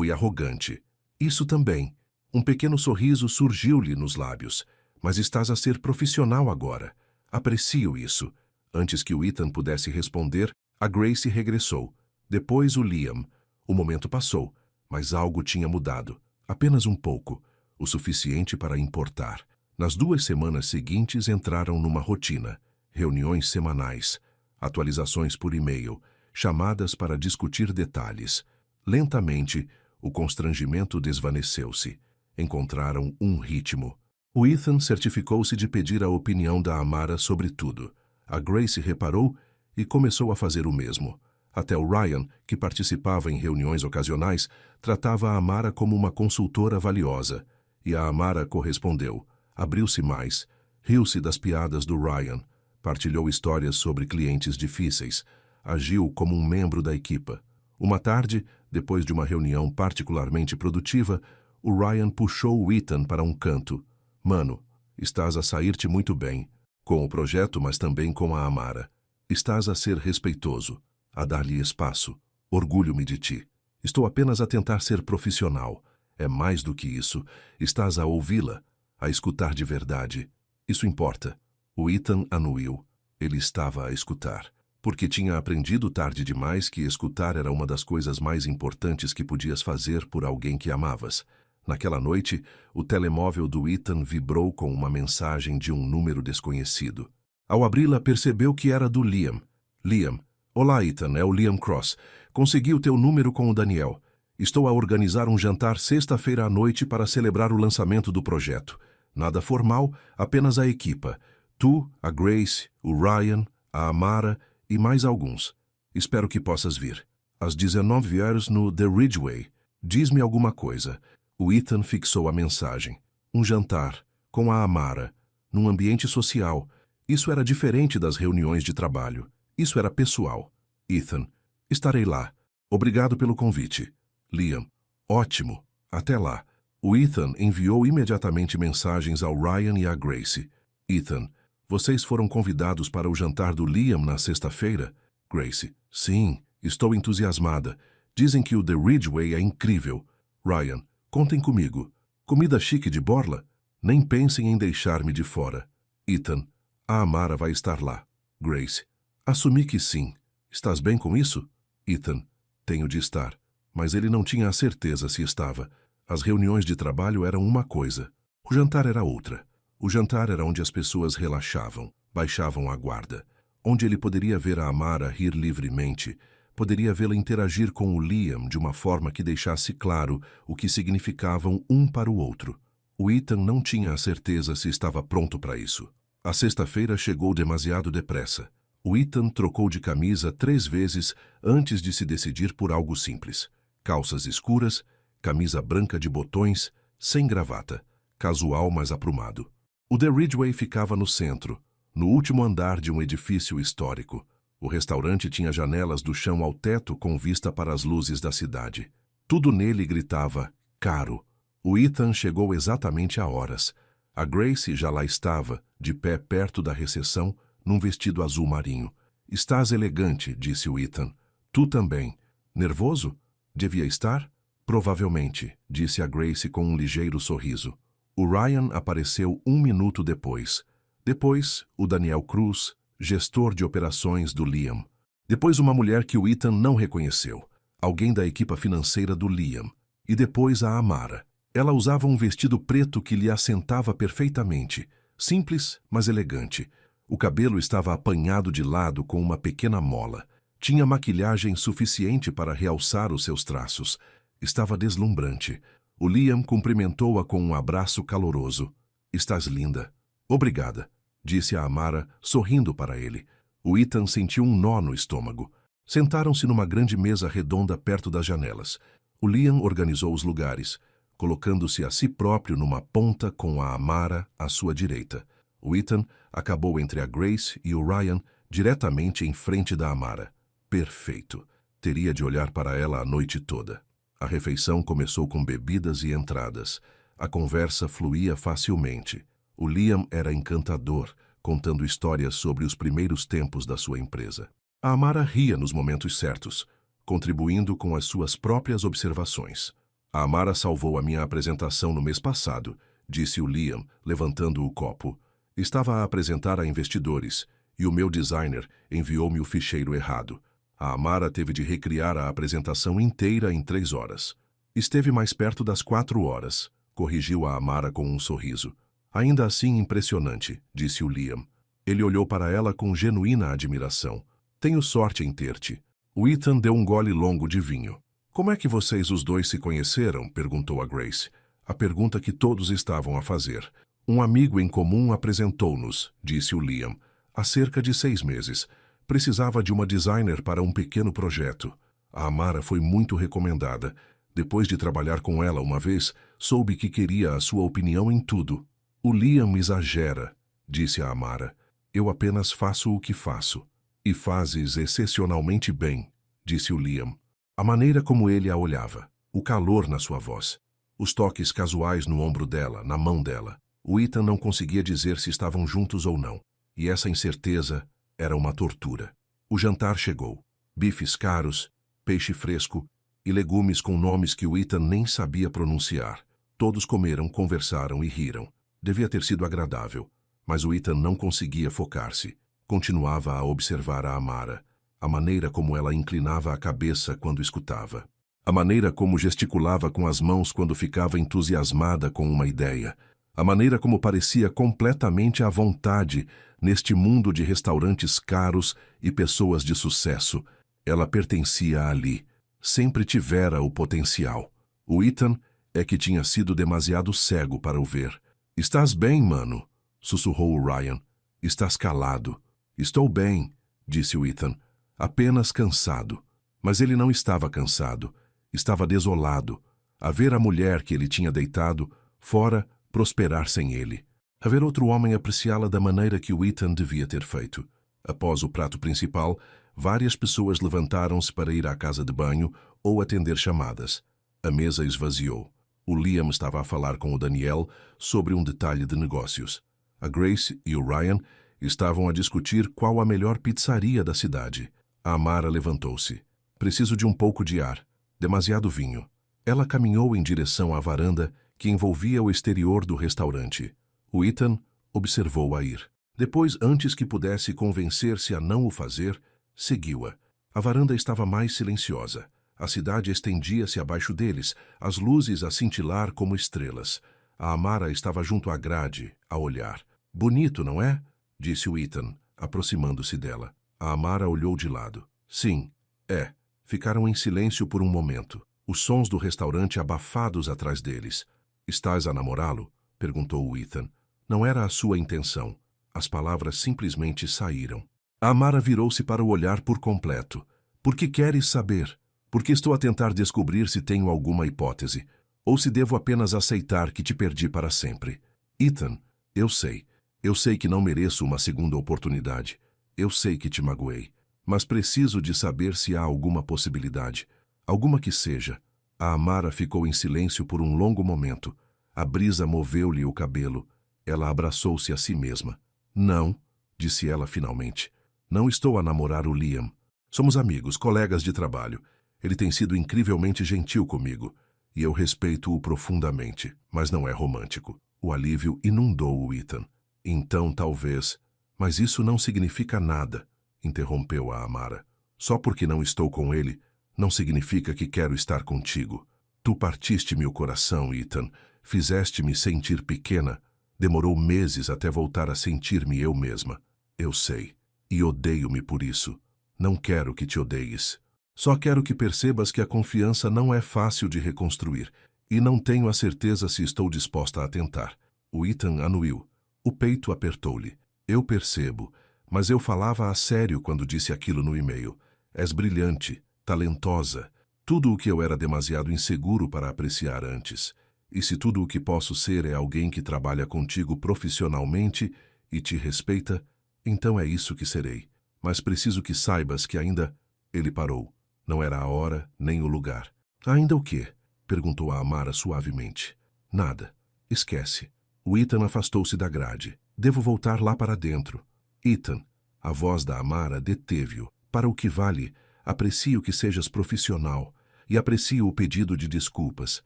"E arrogante." "Isso também." Um pequeno sorriso surgiu-lhe nos lábios. "Mas estás a ser profissional agora. Aprecio isso." Antes que o Ethan pudesse responder, a Grace regressou. Depois o Liam. O momento passou, mas algo tinha mudado. Apenas um pouco. O suficiente para importar. Nas 2 semanas seguintes entraram numa rotina. Reuniões semanais. Atualizações por e-mail. Chamadas para discutir detalhes. Lentamente, o constrangimento desvaneceu-se. Encontraram um ritmo. O Ethan certificou-se de pedir a opinião da Amara sobre tudo. A Grace reparou e começou a fazer o mesmo. Até o Ryan, que participava em reuniões ocasionais, tratava a Amara como uma consultora valiosa. E a Amara correspondeu. Abriu-se mais. Riu-se das piadas do Ryan. Partilhou histórias sobre clientes difíceis. Agiu como um membro da equipa. Uma tarde, depois de uma reunião particularmente produtiva, o Ryan puxou o Ethan para um canto. "Mano, estás a sair-te muito bem. Com o projeto, mas também com a Amara. Estás a ser respeitoso, a dar-lhe espaço. Orgulho-me de ti. Estou apenas a tentar ser profissional. É mais do que isso. Estás a ouvi-la, a escutar de verdade. Isso importa." O Ethan anuiu. Ele estava a escutar. Porque tinha aprendido tarde demais que escutar era uma das coisas mais importantes que podias fazer por alguém que amavas. Naquela noite, o telemóvel do Ethan vibrou com uma mensagem de um número desconhecido. Ao abri-la, percebeu que era do Liam. "Liam. Olá, Ethan, é o Liam Cross. Consegui o teu número com o Daniel. Estou a organizar um jantar sexta-feira à noite para celebrar o lançamento do projeto. Nada formal, apenas a equipa. Tu, a Grace, o Ryan, a Amara e mais alguns. Espero que possas vir. Às 19 horas no The Ridgeway. Diz-me alguma coisa." O Ethan fixou a mensagem. Um jantar, com a Amara, num ambiente social. Isso era diferente das reuniões de trabalho. Isso era pessoal. Ethan: estarei lá. Obrigado pelo convite. Liam: ótimo. Até lá. O Ethan enviou imediatamente mensagens ao Ryan e à Grace. Ethan: vocês foram convidados para o jantar do Liam na sexta-feira? Grace: sim, estou entusiasmada. Dizem que o The Ridgeway é incrível. Ryan: contem comigo. Comida chique de borla? Nem pensem em deixar-me de fora. Ethan: a Amara vai estar lá. Grace: assumi que sim. Estás bem com isso? Ethan: tenho de estar. Mas ele não tinha a certeza se estava. As reuniões de trabalho eram uma coisa. O jantar era outra. O jantar era onde as pessoas relaxavam, baixavam a guarda. Onde ele poderia ver a Amara rir livremente, poderia vê-la interagir com o Liam de uma forma que deixasse claro o que significavam um para o outro. O Ethan não tinha a certeza se estava pronto para isso. A sexta-feira chegou demasiado depressa. O Ethan trocou de camisa 3 vezes antes de se decidir por algo simples. Calças escuras, camisa branca de botões, sem gravata, casual mas aprumado. O The Ridgeway ficava no centro, no último andar de um edifício histórico. O restaurante tinha janelas do chão ao teto com vista para as luzes da cidade. Tudo nele gritava caro. O Ethan chegou exatamente a horas. A Grace já lá estava, de pé perto da recepção, num vestido azul marinho. Estás elegante, disse o Ethan. Tu também. Nervoso? Devia estar? Provavelmente, disse a Grace com um ligeiro sorriso. O Ryan apareceu 1 minuto depois. Depois, o Daniel Cruz, gestor de operações do Liam. Depois, uma mulher que o Ethan não reconheceu, alguém da equipa financeira do Liam. E depois a Amara. Ela usava um vestido preto que lhe assentava perfeitamente, simples, mas elegante. O cabelo estava apanhado de lado com uma pequena mola. Tinha maquilhagem suficiente para realçar os seus traços. Estava deslumbrante. O Liam cumprimentou-a com um abraço caloroso. Estás linda. Obrigada, disse a Amara, sorrindo para ele. O Ethan sentiu um nó no estômago. Sentaram-se numa grande mesa redonda perto das janelas. O Liam organizou os lugares, colocando-se a si próprio numa ponta com a Amara à sua direita. O Ethan acabou entre a Grace e o Ryan, diretamente em frente da Amara. Perfeito. Teria de olhar para ela a noite toda. A refeição começou com bebidas e entradas. A conversa fluía facilmente. O Liam era encantador, contando histórias sobre os primeiros tempos da sua empresa. A Amara ria nos momentos certos, contribuindo com as suas próprias observações. A Amara salvou a minha apresentação no mês passado, disse o Liam, levantando o copo. Estava a apresentar a investidores, e o meu designer enviou-me o ficheiro errado. A Amara teve de recriar a apresentação inteira em 3 horas. Esteve mais perto das 4 horas, corrigiu a Amara com um sorriso. Ainda assim impressionante, disse o Liam. Ele olhou para ela com genuína admiração. Tenho sorte em ter-te. O Ethan deu um gole longo de vinho. Como é que vocês os dois se conheceram? Perguntou a Grace. A pergunta que todos estavam a fazer. Um amigo em comum apresentou-nos, disse o Liam. Há cerca de 6 meses. Precisava de uma designer para um pequeno projeto. A Amara foi muito recomendada. Depois de trabalhar com ela uma vez, soube que queria a sua opinião em tudo. O Liam exagera, disse a Amara. Eu apenas faço o que faço. E fazes excepcionalmente bem, disse o Liam. A maneira como ele a olhava, o calor na sua voz, os toques casuais no ombro dela, na mão dela. O Ethan não conseguia dizer se estavam juntos ou não, e essa incerteza era uma tortura. O jantar chegou. Bifes caros, peixe fresco e legumes com nomes que o Ethan nem sabia pronunciar. Todos comeram, conversaram e riram. Devia ter sido agradável, mas o Ethan não conseguia focar-se. Continuava a observar a Amara, a maneira como ela inclinava a cabeça quando escutava, a maneira como gesticulava com as mãos quando ficava entusiasmada com uma ideia, a maneira como parecia completamente à vontade neste mundo de restaurantes caros e pessoas de sucesso. Ela pertencia ali, sempre tivera o potencial. O Ethan é que tinha sido demasiado cego para o ver. Estás bem, mano? Sussurrou o Ryan. Estás calado. Estou bem, disse o Ethan. Apenas cansado. Mas ele não estava cansado. Estava desolado. A ver a mulher que ele tinha deitado fora prosperar sem ele. A ver outro homem apreciá-la da maneira que o Ethan devia ter feito. Após o prato principal, várias pessoas levantaram-se para ir à casa de banho ou atender chamadas. A mesa esvaziou. O Liam estava a falar com o Daniel sobre um detalhe de negócios. A Grace e o Ryan estavam a discutir qual a melhor pizzaria da cidade. A Amara levantou-se. Preciso de um pouco de ar. Demasiado vinho. Ela caminhou em direção à varanda que envolvia o exterior do restaurante. O Ethan observou-a ir. Depois, antes que pudesse convencer-se a não o fazer, seguiu-a. A varanda estava mais silenciosa. A cidade estendia-se abaixo deles, as luzes a cintilar como estrelas. A Amara estava junto à grade, a olhar. Bonito, não é? Disse o Ethan, aproximando-se dela. A Amara olhou de lado. Sim, é. Ficaram em silêncio por um momento. Os sons do restaurante abafados atrás deles. Estás a namorá-lo? Perguntou o Ethan. Não era a sua intenção. As palavras simplesmente saíram. A Amara virou-se para o olhar por completo. Por que queres saber? Porque estou a tentar descobrir se tenho alguma hipótese, ou se devo apenas aceitar que te perdi para sempre. Ethan, eu sei. Eu sei que não mereço uma segunda oportunidade. Eu sei que te magoei. Mas preciso de saber se há alguma possibilidade. Alguma que seja. A Amara ficou em silêncio por um longo momento. A brisa moveu-lhe o cabelo. Ela abraçou-se a si mesma. Não, disse ela finalmente. Não estou a namorar o Liam. Somos amigos, colegas de trabalho. Ele tem sido incrivelmente gentil comigo, e eu respeito-o profundamente, mas não é romântico. O alívio inundou o Ethan. Então, talvez... Mas isso não significa nada, interrompeu a Amara. Só porque não estou com ele, não significa que quero estar contigo. Tu partiste-me o coração, Ethan. Fizeste-me sentir pequena. Demorou meses até voltar a sentir-me eu mesma. Eu sei. E odeio-me por isso. Não quero que te odeies. Só quero que percebas que a confiança não é fácil de reconstruir, e não tenho a certeza se estou disposta a tentar. O Ethan anuiu. O peito apertou-lhe. Eu percebo, mas eu falava a sério quando disse aquilo no e-mail. És brilhante, talentosa, tudo o que eu era demasiado inseguro para apreciar antes. E se tudo o que posso ser é alguém que trabalha contigo profissionalmente e te respeita, então é isso que serei. Mas preciso que saibas que ainda... Ele parou. Não era a hora, nem o lugar. Ainda o quê? Perguntou a Amara suavemente. Nada. Esquece. O Ethan afastou-se da grade. Devo voltar lá para dentro. Ethan, a voz da Amara deteve-o. Para o que vale, aprecio que sejas profissional e aprecio o pedido de desculpas.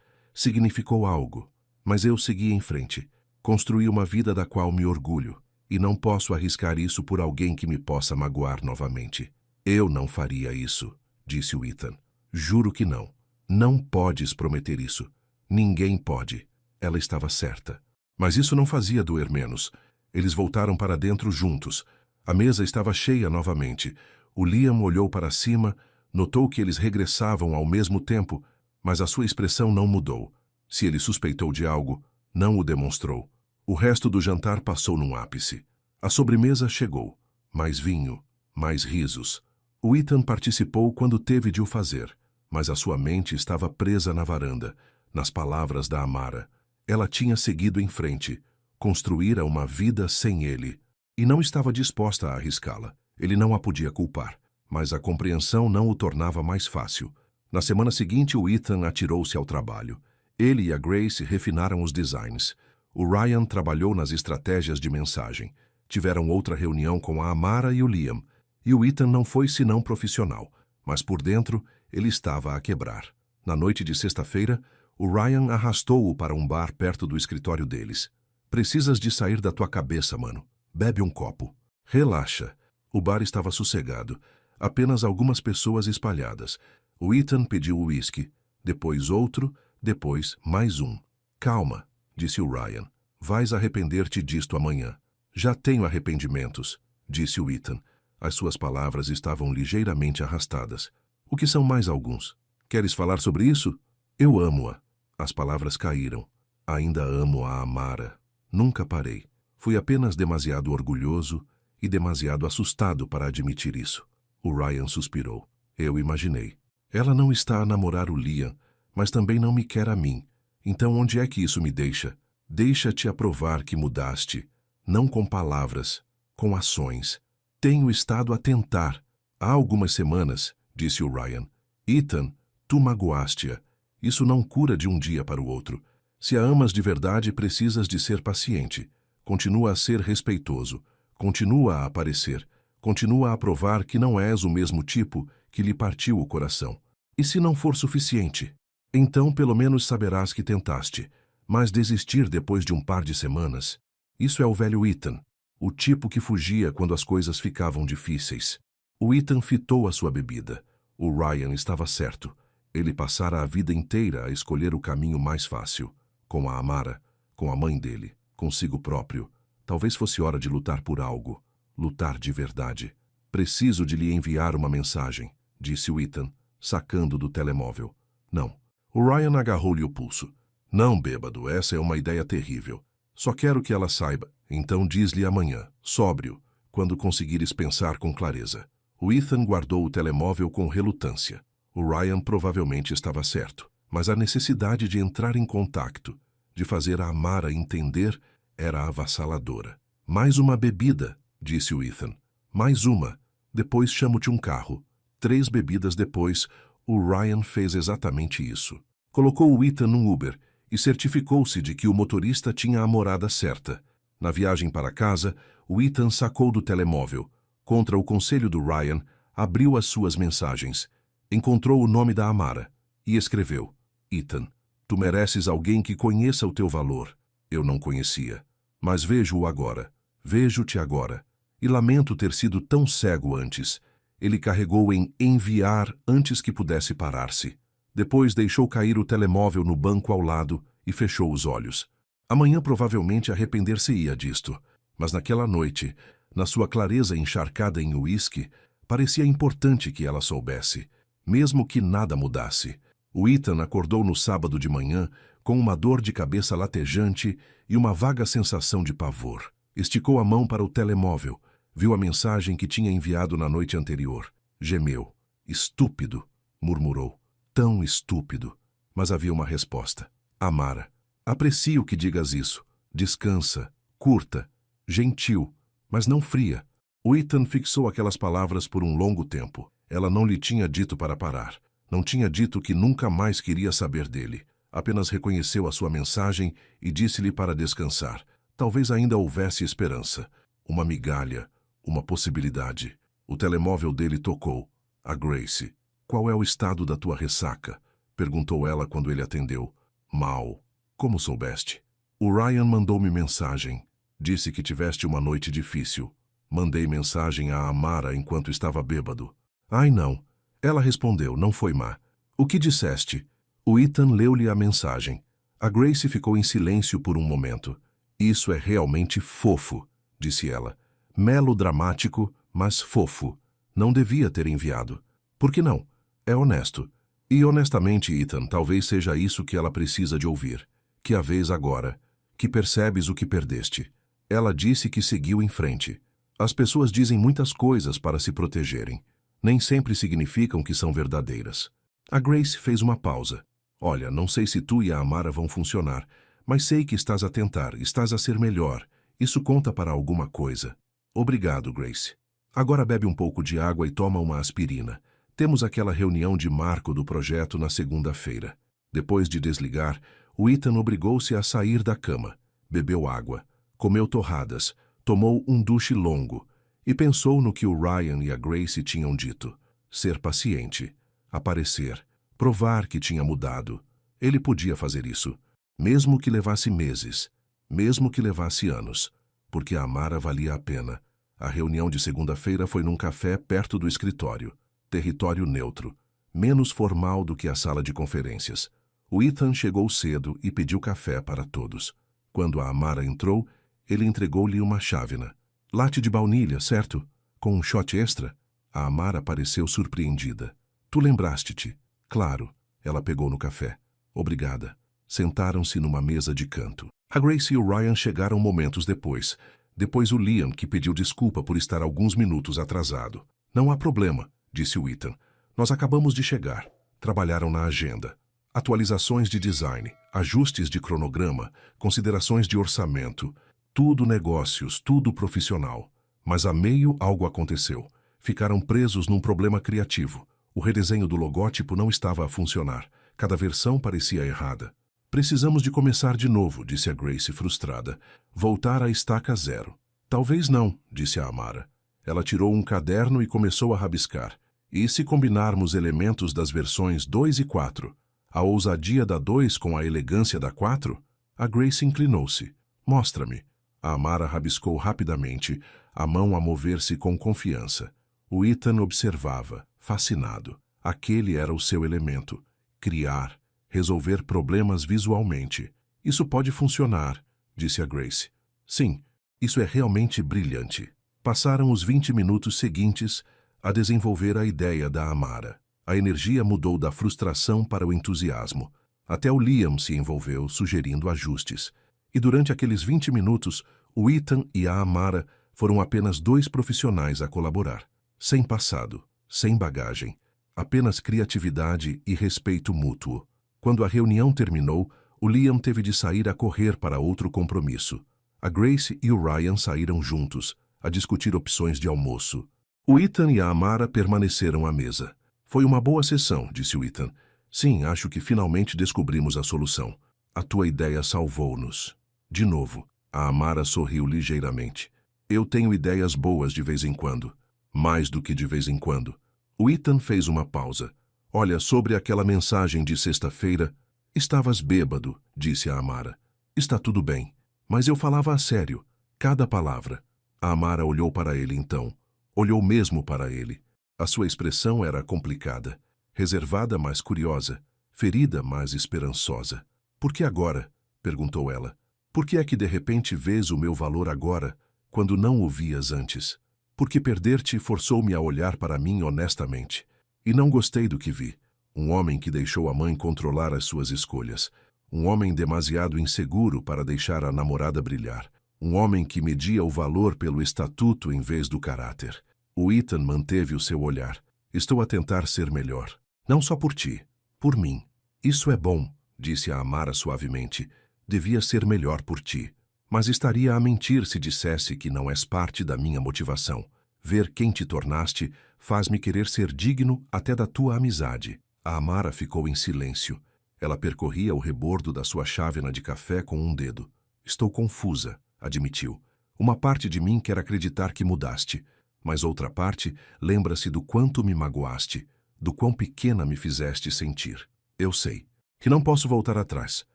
Significou algo, mas eu segui em frente. Construí uma vida da qual me orgulho e não posso arriscar isso por alguém que me possa magoar novamente. Eu não faria isso, disse o Ethan. Juro que não. Não podes prometer isso. Ninguém pode. Ela estava certa. Mas isso não fazia doer menos. Eles voltaram para dentro juntos. A mesa estava cheia novamente. O Liam olhou para cima, notou que eles regressavam ao mesmo tempo, mas a sua expressão não mudou. Se ele suspeitou de algo, não o demonstrou. O resto do jantar passou num ápice. A sobremesa chegou. Mais vinho, mais risos. O Ethan participou quando teve de o fazer, mas a sua mente estava presa na varanda, nas palavras da Amara. Ela tinha seguido em frente, construíra uma vida sem ele, e não estava disposta a arriscá-la. Ele não a podia culpar, mas a compreensão não o tornava mais fácil. Na semana seguinte, o Ethan atirou-se ao trabalho. Ele e a Grace refinaram os designs. O Ryan trabalhou nas estratégias de mensagem. Tiveram outra reunião com a Amara e o Liam, e o Ethan não foi senão profissional, mas por dentro ele estava a quebrar. Na noite de sexta-feira, o Ryan arrastou-o para um bar perto do escritório deles. Precisas de sair da tua cabeça, mano. Bebe um copo. Relaxa. O bar estava sossegado. Apenas algumas pessoas espalhadas. O Ethan pediu o uísque. Depois outro. Depois mais um. Calma, disse o Ryan. Vais arrepender-te disto amanhã. Já tenho arrependimentos, disse o Ethan. As suas palavras estavam ligeiramente arrastadas. O que são mais alguns? Queres falar sobre isso? Eu amo-a. As palavras caíram. Ainda amo a Amara. Nunca parei. Fui apenas demasiado orgulhoso e demasiado assustado para admitir isso. O Ryan suspirou. Eu imaginei. Ela não está a namorar o Liam, mas também não me quer a mim. Então onde é que isso me deixa? Deixa-te aprovar que mudaste, não com palavras, com ações. Tenho estado a tentar. Há algumas semanas, disse o Ryan. Ethan, tu magoaste-a. Isso não cura de um dia para o outro. Se a amas de verdade, precisas de ser paciente. Continua a ser respeitoso. Continua a aparecer. Continua a provar que não és o mesmo tipo que lhe partiu o coração. E se não for suficiente? Então pelo menos saberás que tentaste. Mas desistir depois de um par de semanas? Isso é o velho Ethan. O tipo que fugia quando as coisas ficavam difíceis. O Ethan fitou a sua bebida. O Ryan estava certo. Ele passara a vida inteira a escolher o caminho mais fácil. Com a Amara, com a mãe dele, consigo próprio. Talvez fosse hora de lutar por algo. Lutar de verdade. Preciso de lhe enviar uma mensagem, disse o Ethan, sacando do telemóvel. Não. O Ryan agarrou-lhe o pulso. Não, bêbado, essa é uma ideia terrível. Só quero que ela saiba. Então diz-lhe amanhã, sóbrio, quando conseguires pensar com clareza. O Ethan guardou o telemóvel com relutância. O Ryan provavelmente estava certo, mas a necessidade de entrar em contato, de fazer a Amara entender, era avassaladora. Mais uma bebida, disse o Ethan. Mais uma. Depois chamo-te um carro. 3 bebidas depois, o Ryan fez exatamente isso. Colocou o Ethan num Uber e certificou-se de que o motorista tinha a morada certa. Na viagem para casa, o Ethan sacou do telemóvel. Contra o conselho do Ryan, abriu as suas mensagens. Encontrou o nome da Amara e escreveu: Ethan, tu mereces alguém que conheça o teu valor. Eu não conhecia, mas vejo-o agora. Vejo-te agora. E lamento ter sido tão cego antes. Ele carregou em enviar antes que pudesse parar-se. Depois deixou cair o telemóvel no banco ao lado e fechou os olhos. Amanhã provavelmente arrepender-se-ia disto, mas naquela noite, na sua clareza encharcada em uísque, parecia importante que ela soubesse, mesmo que nada mudasse. O Ethan acordou no sábado de manhã com uma dor de cabeça latejante e uma vaga sensação de pavor. Esticou a mão para o telemóvel, viu a mensagem que tinha enviado na noite anterior. Gemeu. Estúpido, murmurou. Tão estúpido. Mas havia uma resposta. Amara. Aprecio que digas isso. Descansa, curta, gentil, mas não fria. O Ethan fixou aquelas palavras por um longo tempo. Ela não lhe tinha dito para parar. Não tinha dito que nunca mais queria saber dele. Apenas reconheceu a sua mensagem e disse-lhe para descansar. Talvez ainda houvesse esperança. Uma migalha, uma possibilidade. O telemóvel dele tocou. A Grace. Qual é o estado da tua ressaca? Perguntou ela quando ele atendeu. Mal. Como soubeste? O Ryan mandou-me mensagem. Disse que tiveste uma noite difícil. Mandei mensagem à Amara enquanto estava bêbado. Ai, não. Ela respondeu, não foi má. O que disseste? O Ethan leu-lhe a mensagem. A Grace ficou em silêncio por um momento. Isso é realmente fofo, disse ela. Melodramático, mas fofo. Não devia ter enviado. Por que não? É honesto. E honestamente, Ethan, talvez seja isso que ela precisa de ouvir. Que a vês agora. Que percebes o que perdeste. Ela disse que seguiu em frente. As pessoas dizem muitas coisas para se protegerem. Nem sempre significam que são verdadeiras. A Grace fez uma pausa. Olha, não sei se tu e a Amara vão funcionar, mas sei que estás a tentar, estás a ser melhor. Isso conta para alguma coisa. Obrigado, Grace. Agora bebe um pouco de água e toma uma aspirina. Temos aquela reunião de marco do projeto na segunda-feira. Depois de desligar, o Ethan obrigou-se a sair da cama. Bebeu água, comeu torradas, tomou um duche longo e pensou no que o Ryan e a Grace tinham dito. Ser paciente, aparecer, provar que tinha mudado. Ele podia fazer isso, mesmo que levasse meses, mesmo que levasse anos, porque a Amara valia a pena. A reunião de segunda-feira foi num café perto do escritório. Território neutro, menos formal do que a sala de conferências. O Ethan chegou cedo e pediu café para todos. Quando a Amara entrou, ele entregou-lhe uma chávena. Latte de baunilha, certo? Com um shot extra? A Amara pareceu surpreendida. Tu lembraste-te? Claro. Ela pegou no café. Obrigada. Sentaram-se numa mesa de canto. A Grace e o Ryan chegaram momentos depois. Depois o Liam, que pediu desculpa por estar alguns minutos atrasado. Não há problema, disse o Ethan. Nós acabamos de chegar. Trabalharam na agenda. Atualizações de design, ajustes de cronograma, considerações de orçamento. Tudo negócios, tudo profissional. Mas a meio algo aconteceu. Ficaram presos num problema criativo. O redesenho do logótipo não estava a funcionar. Cada versão parecia errada. Precisamos de começar de novo, disse a Grace frustrada. Voltar à estaca zero. Talvez não, disse a Amara. Ela tirou um caderno e começou a rabiscar. E se combinarmos elementos das versões 2 e 4? A ousadia da 2 com a elegância da 4? A Grace inclinou-se. Mostra-me. A Amara rabiscou rapidamente, a mão a mover-se com confiança. O Ethan observava, fascinado. Aquele era o seu elemento. Criar, resolver problemas visualmente. Isso pode funcionar, disse a Grace. Sim, isso é realmente brilhante. Passaram os 20 minutos seguintes a desenvolver a ideia da Amara. A energia mudou da frustração para o entusiasmo. Até o Liam se envolveu, sugerindo ajustes. E durante aqueles 20 minutos, o Ethan e a Amara foram apenas 2 profissionais a colaborar. Sem passado, sem bagagem, apenas criatividade e respeito mútuo. Quando a reunião terminou, o Liam teve de sair a correr para outro compromisso. A Grace e o Ryan saíram juntos, a discutir opções de almoço. O Ethan e a Amara permaneceram à mesa. Foi uma boa sessão, disse o Ethan. Sim, acho que finalmente descobrimos a solução. A tua ideia salvou-nos. De novo, a Amara sorriu ligeiramente. Eu tenho ideias boas de vez em quando. Mais do que de vez em quando. O Ethan fez uma pausa. Olha, sobre aquela mensagem de sexta-feira... Estavas bêbado, disse a Amara. Está tudo bem. Mas eu falava a sério. Cada palavra. A Amara olhou para ele então. Olhou mesmo para ele. A sua expressão era complicada. Reservada, mas curiosa. Ferida, mas esperançosa. Por que agora? Perguntou ela. Por que é que de repente vês o meu valor agora, quando não o vias antes? Porque perder-te forçou-me a olhar para mim honestamente. E não gostei do que vi. Um homem que deixou a mãe controlar as suas escolhas. Um homem demasiado inseguro para deixar a namorada brilhar. Um homem que media o valor pelo estatuto em vez do caráter. O Ethan manteve o seu olhar. Estou a tentar ser melhor. Não só por ti, por mim. Isso é bom, disse a Amara suavemente. Devia ser melhor por ti. Mas estaria a mentir se dissesse que não és parte da minha motivação. Ver quem te tornaste faz-me querer ser digno até da tua amizade. A Amara ficou em silêncio. Ela percorria o rebordo da sua chávena de café com um dedo. Estou confusa, admitiu. Uma parte de mim quer acreditar que mudaste, mas outra parte lembra-se do quanto me magoaste, do quão pequena me fizeste sentir. Eu sei que não posso voltar atrás.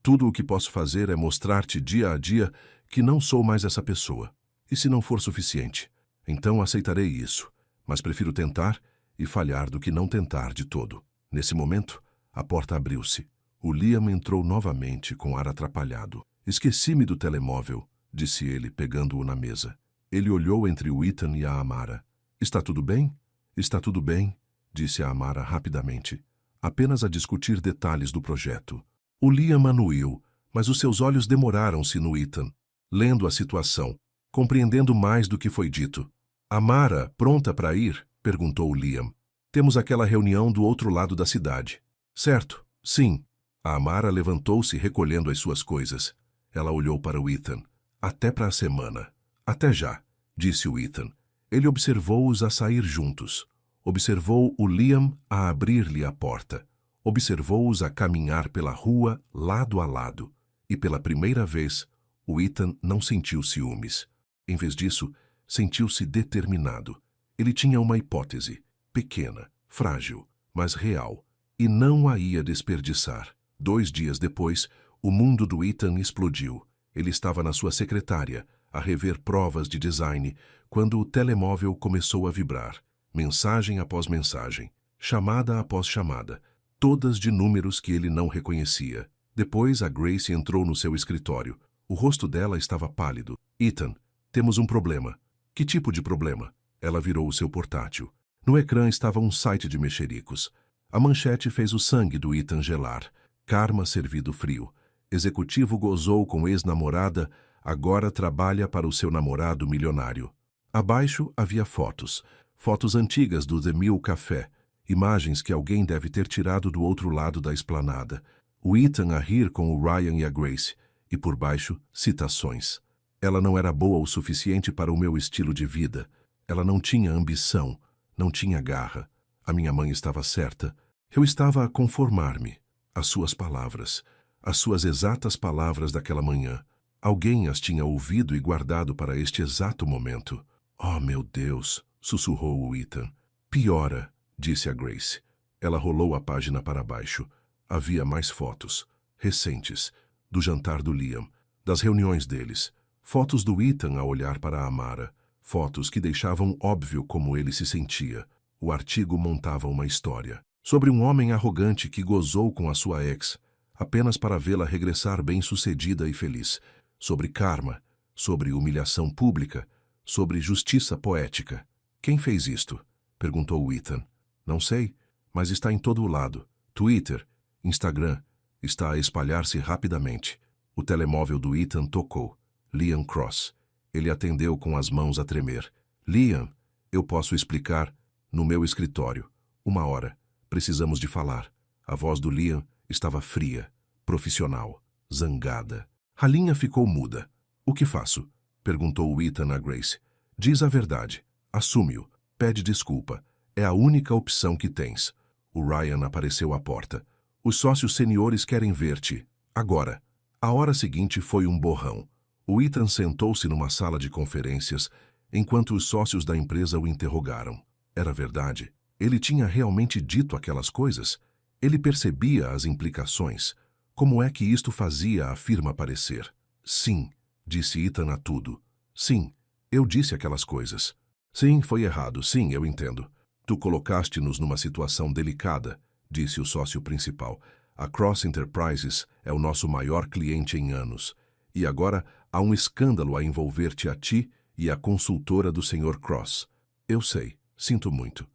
Tudo o que posso fazer é mostrar-te dia a dia que não sou mais essa pessoa. E se não for suficiente, então aceitarei isso, mas prefiro tentar e falhar do que não tentar de todo. Nesse momento, a porta abriu-se. O Liam entrou novamente com ar atrapalhado. Esqueci-me do telemóvel, disse ele, pegando-o na mesa. Ele olhou entre o Ethan e a Amara. Está tudo bem? Está tudo bem, disse a Amara rapidamente. Apenas a discutir detalhes do projeto. O Liam anuiu, mas os seus olhos demoraram-se no Ethan, lendo a situação, compreendendo mais do que foi dito. Amara, pronta para ir? Perguntou o Liam. Temos aquela reunião do outro lado da cidade. Certo, sim. A Amara levantou-se recolhendo as suas coisas. Ela olhou para o Ethan. Até para a semana. Até já, disse o Ethan. Ele observou-os a sair juntos. Observou o Liam a abrir-lhe a porta. Observou-os a caminhar pela rua lado a lado. E pela primeira vez, o Ethan não sentiu ciúmes. Em vez disso, sentiu-se determinado. Ele tinha uma hipótese. Pequena, frágil, mas real, e não a ia desperdiçar. 2 dias depois, o mundo do Ethan explodiu. Ele estava na sua secretária, a rever provas de design, quando o telemóvel começou a vibrar. Mensagem após mensagem, chamada após chamada, todas de números que ele não reconhecia. Depois, a Grace entrou no seu escritório. O rosto dela estava pálido. Ethan, temos um problema. Que tipo de problema? Ela virou o seu portátil. No ecrã estava um site de mexericos. A manchete fez o sangue do Ethan gelar. Karma servido frio. Executivo gozou com ex-namorada, agora trabalha para o seu namorado milionário. Abaixo havia fotos. Fotos antigas do The Mill Café. Imagens que alguém deve ter tirado do outro lado da esplanada. O Ethan a rir com o Ryan e a Grace. E por baixo, citações. Ela não era boa o suficiente para o meu estilo de vida. Ela não tinha ambição, não tinha garra. A minha mãe estava certa. Eu estava a conformar-me. As suas palavras, as suas exatas palavras daquela manhã. Alguém as tinha ouvido e guardado para este exato momento. Oh, meu Deus, sussurrou o Ethan. Piora, disse a Grace. Ela rolou a página para baixo. Havia mais fotos, recentes, do jantar do Liam, das reuniões deles. Fotos do Ethan a olhar para a Amara. Fotos que deixavam óbvio como ele se sentia. O artigo montava uma história sobre um homem arrogante que gozou com a sua ex, apenas para vê-la regressar bem-sucedida e feliz. Sobre karma, sobre humilhação pública, sobre justiça poética. Quem fez isto? Perguntou o Ethan. Não sei, mas está em todo o lado. Twitter, Instagram, está a espalhar-se rapidamente. O telemóvel do Ethan tocou. Liam Cross. Ele atendeu com as mãos a tremer. Liam, eu posso explicar. No meu escritório. 1 hora. Precisamos de falar. A voz do Liam estava fria, profissional, zangada. A linha ficou muda. O que faço? Perguntou o Ethan a Grace. Diz a verdade. Assume-o. Pede desculpa. É a única opção que tens. O Ryan apareceu à porta. Os sócios seniores querem ver-te. Agora. A hora seguinte foi um borrão. O Ethan sentou-se numa sala de conferências enquanto os sócios da empresa o interrogaram. Era verdade? Ele tinha realmente dito aquelas coisas? Ele percebia as implicações. Como é que isto fazia a firma parecer? Sim, disse Ethan a tudo. Sim, eu disse aquelas coisas. Sim, foi errado. Sim, eu entendo. Tu colocaste-nos numa situação delicada, disse o sócio principal. A Cross Enterprises é o nosso maior cliente em anos. E agora há um escândalo a envolver-te a ti e a consultora do Sr. Cross. Eu sei. Sinto muito.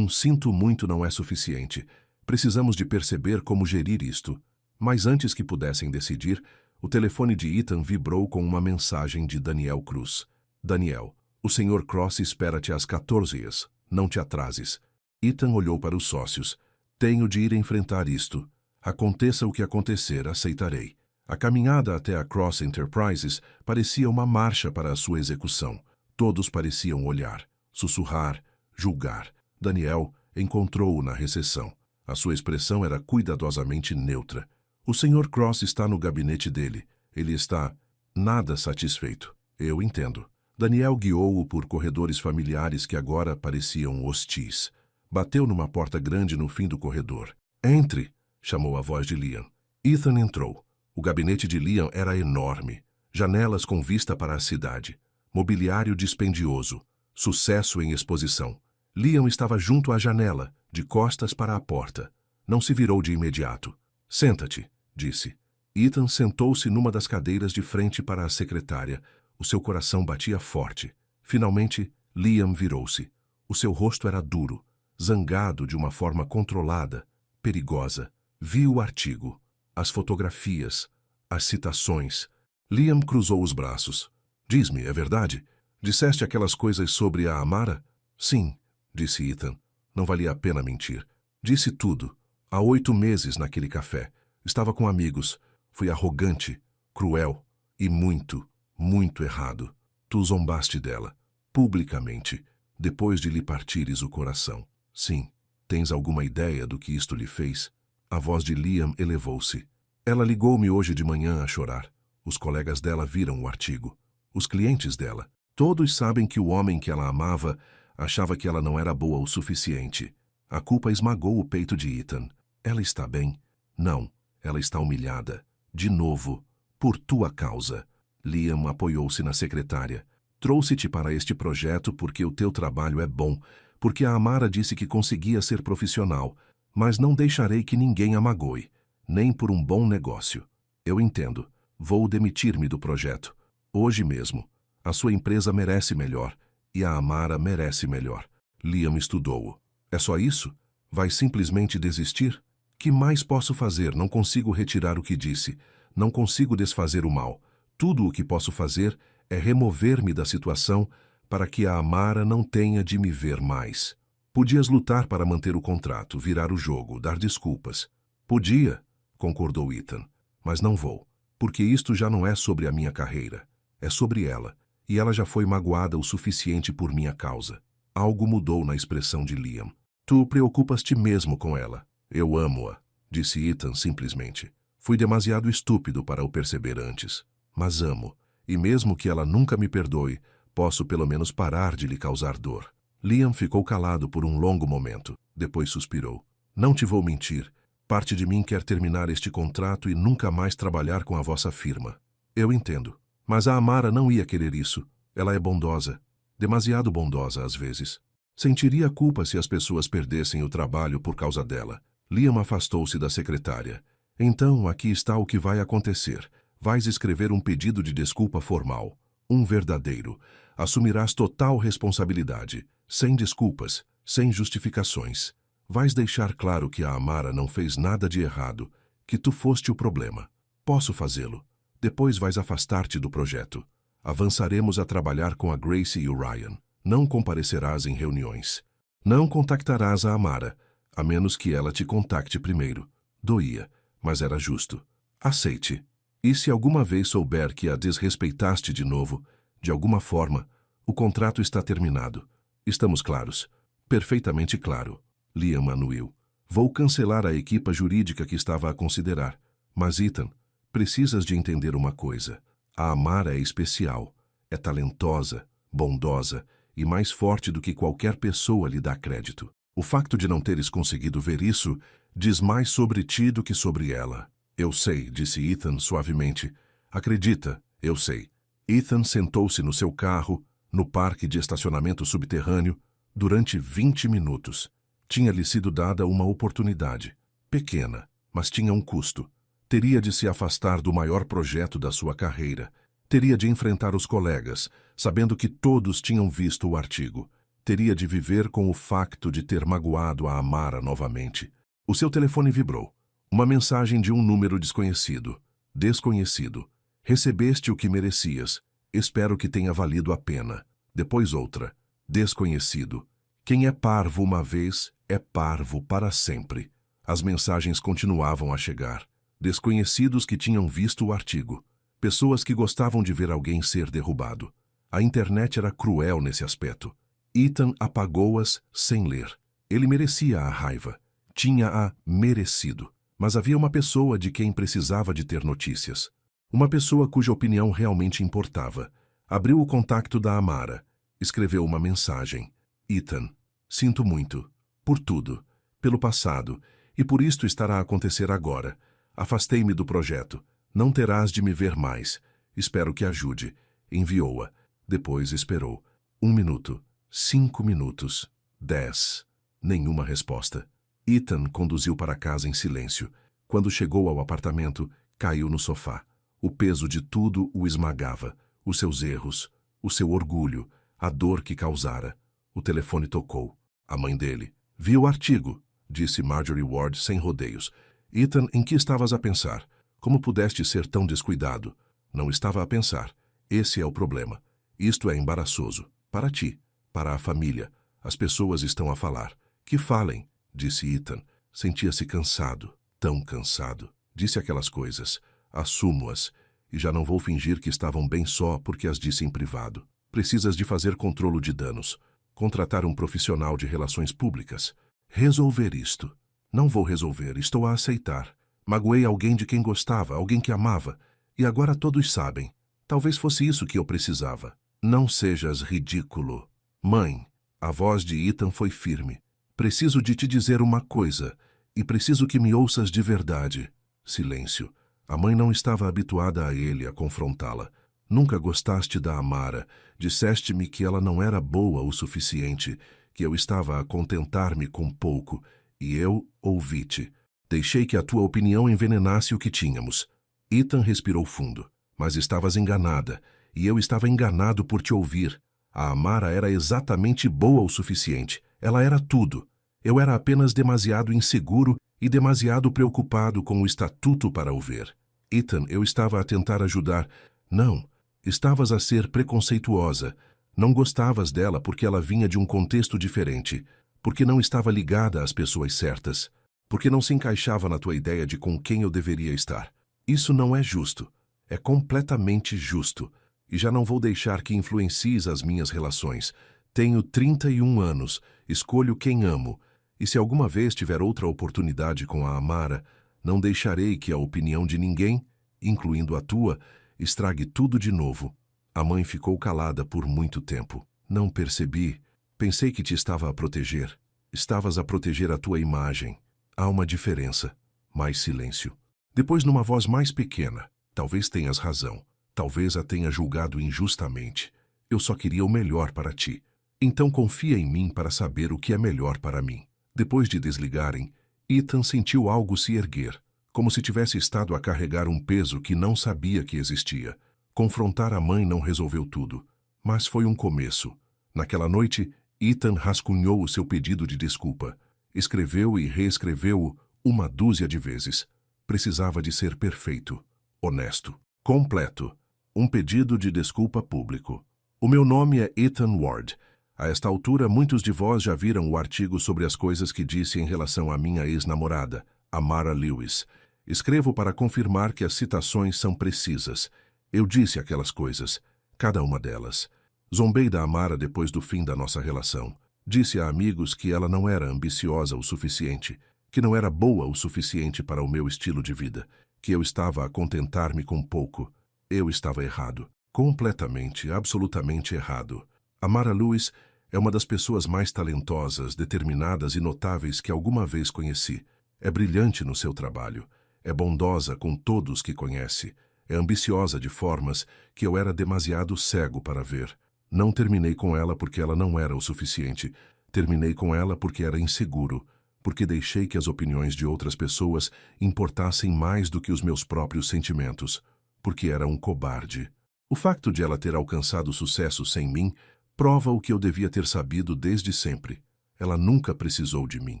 Sinto muito não é suficiente. Precisamos de perceber como gerir isto. Mas antes que pudessem decidir, o telefone de Ethan vibrou com uma mensagem de Daniel Cruz. Daniel, o Sr. Cross espera-te às 14h. Não te atrases. Ethan olhou para os sócios. Tenho de ir enfrentar isto. Aconteça o que acontecer, aceitarei. A caminhada até a Cross Enterprises parecia uma marcha para a sua execução. Todos pareciam olhar, sussurrar, julgar. Daniel encontrou-o na recepção. A sua expressão era cuidadosamente neutra. O Sr. Cross está no gabinete dele. Ele está nada satisfeito. Eu entendo. Daniel guiou-o por corredores familiares que agora pareciam hostis. Bateu numa porta grande no fim do corredor. Entre! Chamou a voz de Liam. Ethan entrou. O gabinete de Liam era enorme. Janelas com vista para a cidade. Mobiliário dispendioso. Sucesso em exposição. Liam estava junto à janela, de costas para a porta. Não se virou de imediato. Senta-te, disse. Ethan sentou-se numa das cadeiras de frente para a secretária. O seu coração batia forte. Finalmente, Liam virou-se. O seu rosto era duro, zangado de uma forma controlada, perigosa. Viu o artigo, as fotografias, as citações. Liam cruzou os braços. Diz-me, é verdade? Disseste aquelas coisas sobre a Amara? Sim, disse Ethan. Não valia a pena mentir. Disse tudo. Há 8 meses naquele café. Estava com amigos. Fui arrogante, cruel e muito, muito errado. Tu zombaste dela, publicamente, depois de lhe partires o coração. Sim, tens alguma ideia do que isto lhe fez? A voz de Liam elevou-se. Ela ligou-me hoje de manhã a chorar. Os colegas dela viram o artigo. Os clientes dela. Todos sabem que o homem que ela amava achava que ela não era boa o suficiente. A culpa esmagou o peito de Ethan. Ela está bem? Não, ela está humilhada. De novo, por tua causa. Liam apoiou-se na secretária. Trouxe-te para este projeto porque o teu trabalho é bom, porque a Amara disse que conseguia ser profissional, mas não deixarei que ninguém a magoe, nem por um bom negócio. Eu entendo. Vou demitir-me do projeto. Hoje mesmo. A sua empresa merece melhor, e a Amara merece melhor. Liam estudou-o. É só isso? Vai simplesmente desistir? Que mais posso fazer? Não consigo retirar o que disse. Não consigo desfazer o mal. Tudo o que posso fazer é remover-me da situação para que a Amara não tenha de me ver mais. Podias lutar para manter o contrato, virar o jogo, dar desculpas. Podia, concordou Ethan, mas não vou, porque isto já não é sobre a minha carreira. É sobre ela, e ela já foi magoada o suficiente por minha causa. Algo mudou na expressão de Liam. Tu preocupas-te mesmo com ela. Eu amo-a, disse Ethan simplesmente. Fui demasiado estúpido para o perceber antes. Mas amo, e mesmo que ela nunca me perdoe, posso pelo menos parar de lhe causar dor. Liam ficou calado por um longo momento. Depois suspirou. Não te vou mentir. Parte de mim quer terminar este contrato e nunca mais trabalhar com a vossa firma. Eu entendo. Mas a Amara não ia querer isso. Ela é bondosa. Demasiado bondosa, às vezes. Sentiria culpa se as pessoas perdessem o trabalho por causa dela. Liam afastou-se da secretária. Então, aqui está o que vai acontecer. Vais escrever um pedido de desculpa formal. Um verdadeiro. Assumirás total responsabilidade. Sem desculpas, sem justificações. Vais deixar claro que a Amara não fez nada de errado, que tu foste o problema. Posso fazê-lo. Depois vais afastar-te do projeto. Avançaremos a trabalhar com a Grace e o Ryan. Não comparecerás em reuniões. Não contactarás a Amara, a menos que ela te contacte primeiro. Doía, mas era justo. Aceite. E se alguma vez souber que a desrespeitaste de novo, de alguma forma, o contrato está terminado. Estamos claros. Perfeitamente claro. Liam anuiu. Vou cancelar a equipa jurídica que estava a considerar. Mas, Ethan, precisas de entender uma coisa. A Amara é especial. É talentosa, bondosa e mais forte do que qualquer pessoa lhe dá crédito. O facto de não teres conseguido ver isso diz mais sobre ti do que sobre ela. Eu sei, disse Ethan suavemente. Acredita, eu sei. Ethan sentou-se no seu carro, no parque de estacionamento subterrâneo, durante 20 minutos. Tinha-lhe sido dada uma oportunidade. Pequena, mas tinha um custo. Teria de se afastar do maior projeto da sua carreira. Teria de enfrentar os colegas, sabendo que todos tinham visto o artigo. Teria de viver com o facto de ter magoado a Amara novamente. O seu telefone vibrou. Uma mensagem de um número desconhecido. Desconhecido. Recebeste o que merecias. Espero que tenha valido a pena. Depois outra. Desconhecido. Quem é parvo uma vez, é parvo para sempre. As mensagens continuavam a chegar. Desconhecidos que tinham visto o artigo. Pessoas que gostavam de ver alguém ser derrubado. A internet era cruel nesse aspecto. Ethan apagou-as sem ler. Ele merecia a raiva. Tinha-a merecido. Mas havia uma pessoa de quem precisava de ter notícias. Uma pessoa cuja opinião realmente importava. Abriu o contacto da Amara. Escreveu uma mensagem. Ethan, sinto muito. Por tudo. Pelo passado. E por isto estará a acontecer agora. Afastei-me do projeto. Não terás de me ver mais. Espero que ajude. Enviou-a. Depois esperou. 1 minuto. 5 minutos. 10. Nenhuma resposta. Ethan conduziu para casa em silêncio. Quando chegou ao apartamento, caiu no sofá. O peso de tudo o esmagava. Os seus erros, o seu orgulho, a dor que causara. O telefone tocou. A mãe dele. Vi o artigo, disse Marjorie Ward sem rodeios. Ethan, em que estavas a pensar? Como pudeste ser tão descuidado? Não estava a pensar. Esse é o problema. Isto é embaraçoso. Para ti. Para a família. As pessoas estão a falar. Que falem, disse Ethan. Sentia-se cansado. Tão cansado. Disse aquelas coisas. Assumo-as. E já não vou fingir que estavam bem só porque as disse em privado. Precisas de fazer controlo de danos. Contratar um profissional de relações públicas. Resolver isto. Não vou resolver. Estou a aceitar. Magoei alguém de quem gostava, alguém que amava. E agora todos sabem. Talvez fosse isso que eu precisava. Não sejas ridículo. Mãe, a voz de Ethan foi firme. Preciso de te dizer uma coisa, e preciso que me ouças de verdade. Silêncio. A mãe não estava habituada a ele, a confrontá-la. Nunca gostaste da Amara. Disseste-me que ela não era boa o suficiente, que eu estava a contentar-me com pouco, e eu ouvi-te. Deixei que a tua opinião envenenasse o que tínhamos. Ethan respirou fundo. Mas estavas enganada, e eu estava enganado por te ouvir. A Amara era exatamente boa o suficiente. Ela era tudo. Eu era apenas demasiado inseguro e demasiado preocupado com o estatuto para o ver. Ethan, eu estava a tentar ajudar. Não, estavas a ser preconceituosa. Não gostavas dela porque ela vinha de um contexto diferente, porque não estava ligada às pessoas certas, porque não se encaixava na tua ideia de com quem eu deveria estar. Isso não é justo. É completamente justo. E já não vou deixar que influencies as minhas relações. Tenho 31 anos, escolho quem amo, e se alguma vez tiver outra oportunidade com a Amara, não deixarei que a opinião de ninguém, incluindo a tua, estrague tudo de novo. A mãe ficou calada por muito tempo. Não percebi. Pensei que te estava a proteger. Estavas a proteger a tua imagem. Há uma diferença. Mais silêncio. Depois, numa voz mais pequena. Talvez tenhas razão. Talvez a tenha julgado injustamente. Eu só queria o melhor para ti. Então confia em mim para saber o que é melhor para mim. Depois de desligarem, Ethan sentiu algo se erguer, como se tivesse estado a carregar um peso que não sabia que existia. Confrontar a mãe não resolveu tudo, mas foi um começo. Naquela noite, Ethan rascunhou o seu pedido de desculpa. Escreveu e reescreveu-o uma dúzia de vezes. Precisava de ser perfeito, honesto, completo. Um pedido de desculpa público. O meu nome é Ethan Ward. A esta altura, muitos de vós já viram o artigo sobre as coisas que disse em relação à minha ex-namorada, Amara Lewis. Escrevo para confirmar que as citações são precisas. Eu disse aquelas coisas, cada uma delas. Zombei da Amara depois do fim da nossa relação. Disse a amigos que ela não era ambiciosa o suficiente, que não era boa o suficiente para o meu estilo de vida, que eu estava a contentar-me com pouco. Eu estava errado. Completamente, absolutamente errado. Amara Lewis é uma das pessoas mais talentosas, determinadas e notáveis que alguma vez conheci. É brilhante no seu trabalho. É bondosa com todos que conhece. É ambiciosa de formas que eu era demasiado cego para ver. Não terminei com ela porque ela não era o suficiente. Terminei com ela porque era inseguro, porque deixei que as opiniões de outras pessoas importassem mais do que os meus próprios sentimentos, porque era um cobarde. O facto de ela ter alcançado sucesso sem mim prova o que eu devia ter sabido desde sempre. Ela nunca precisou de mim.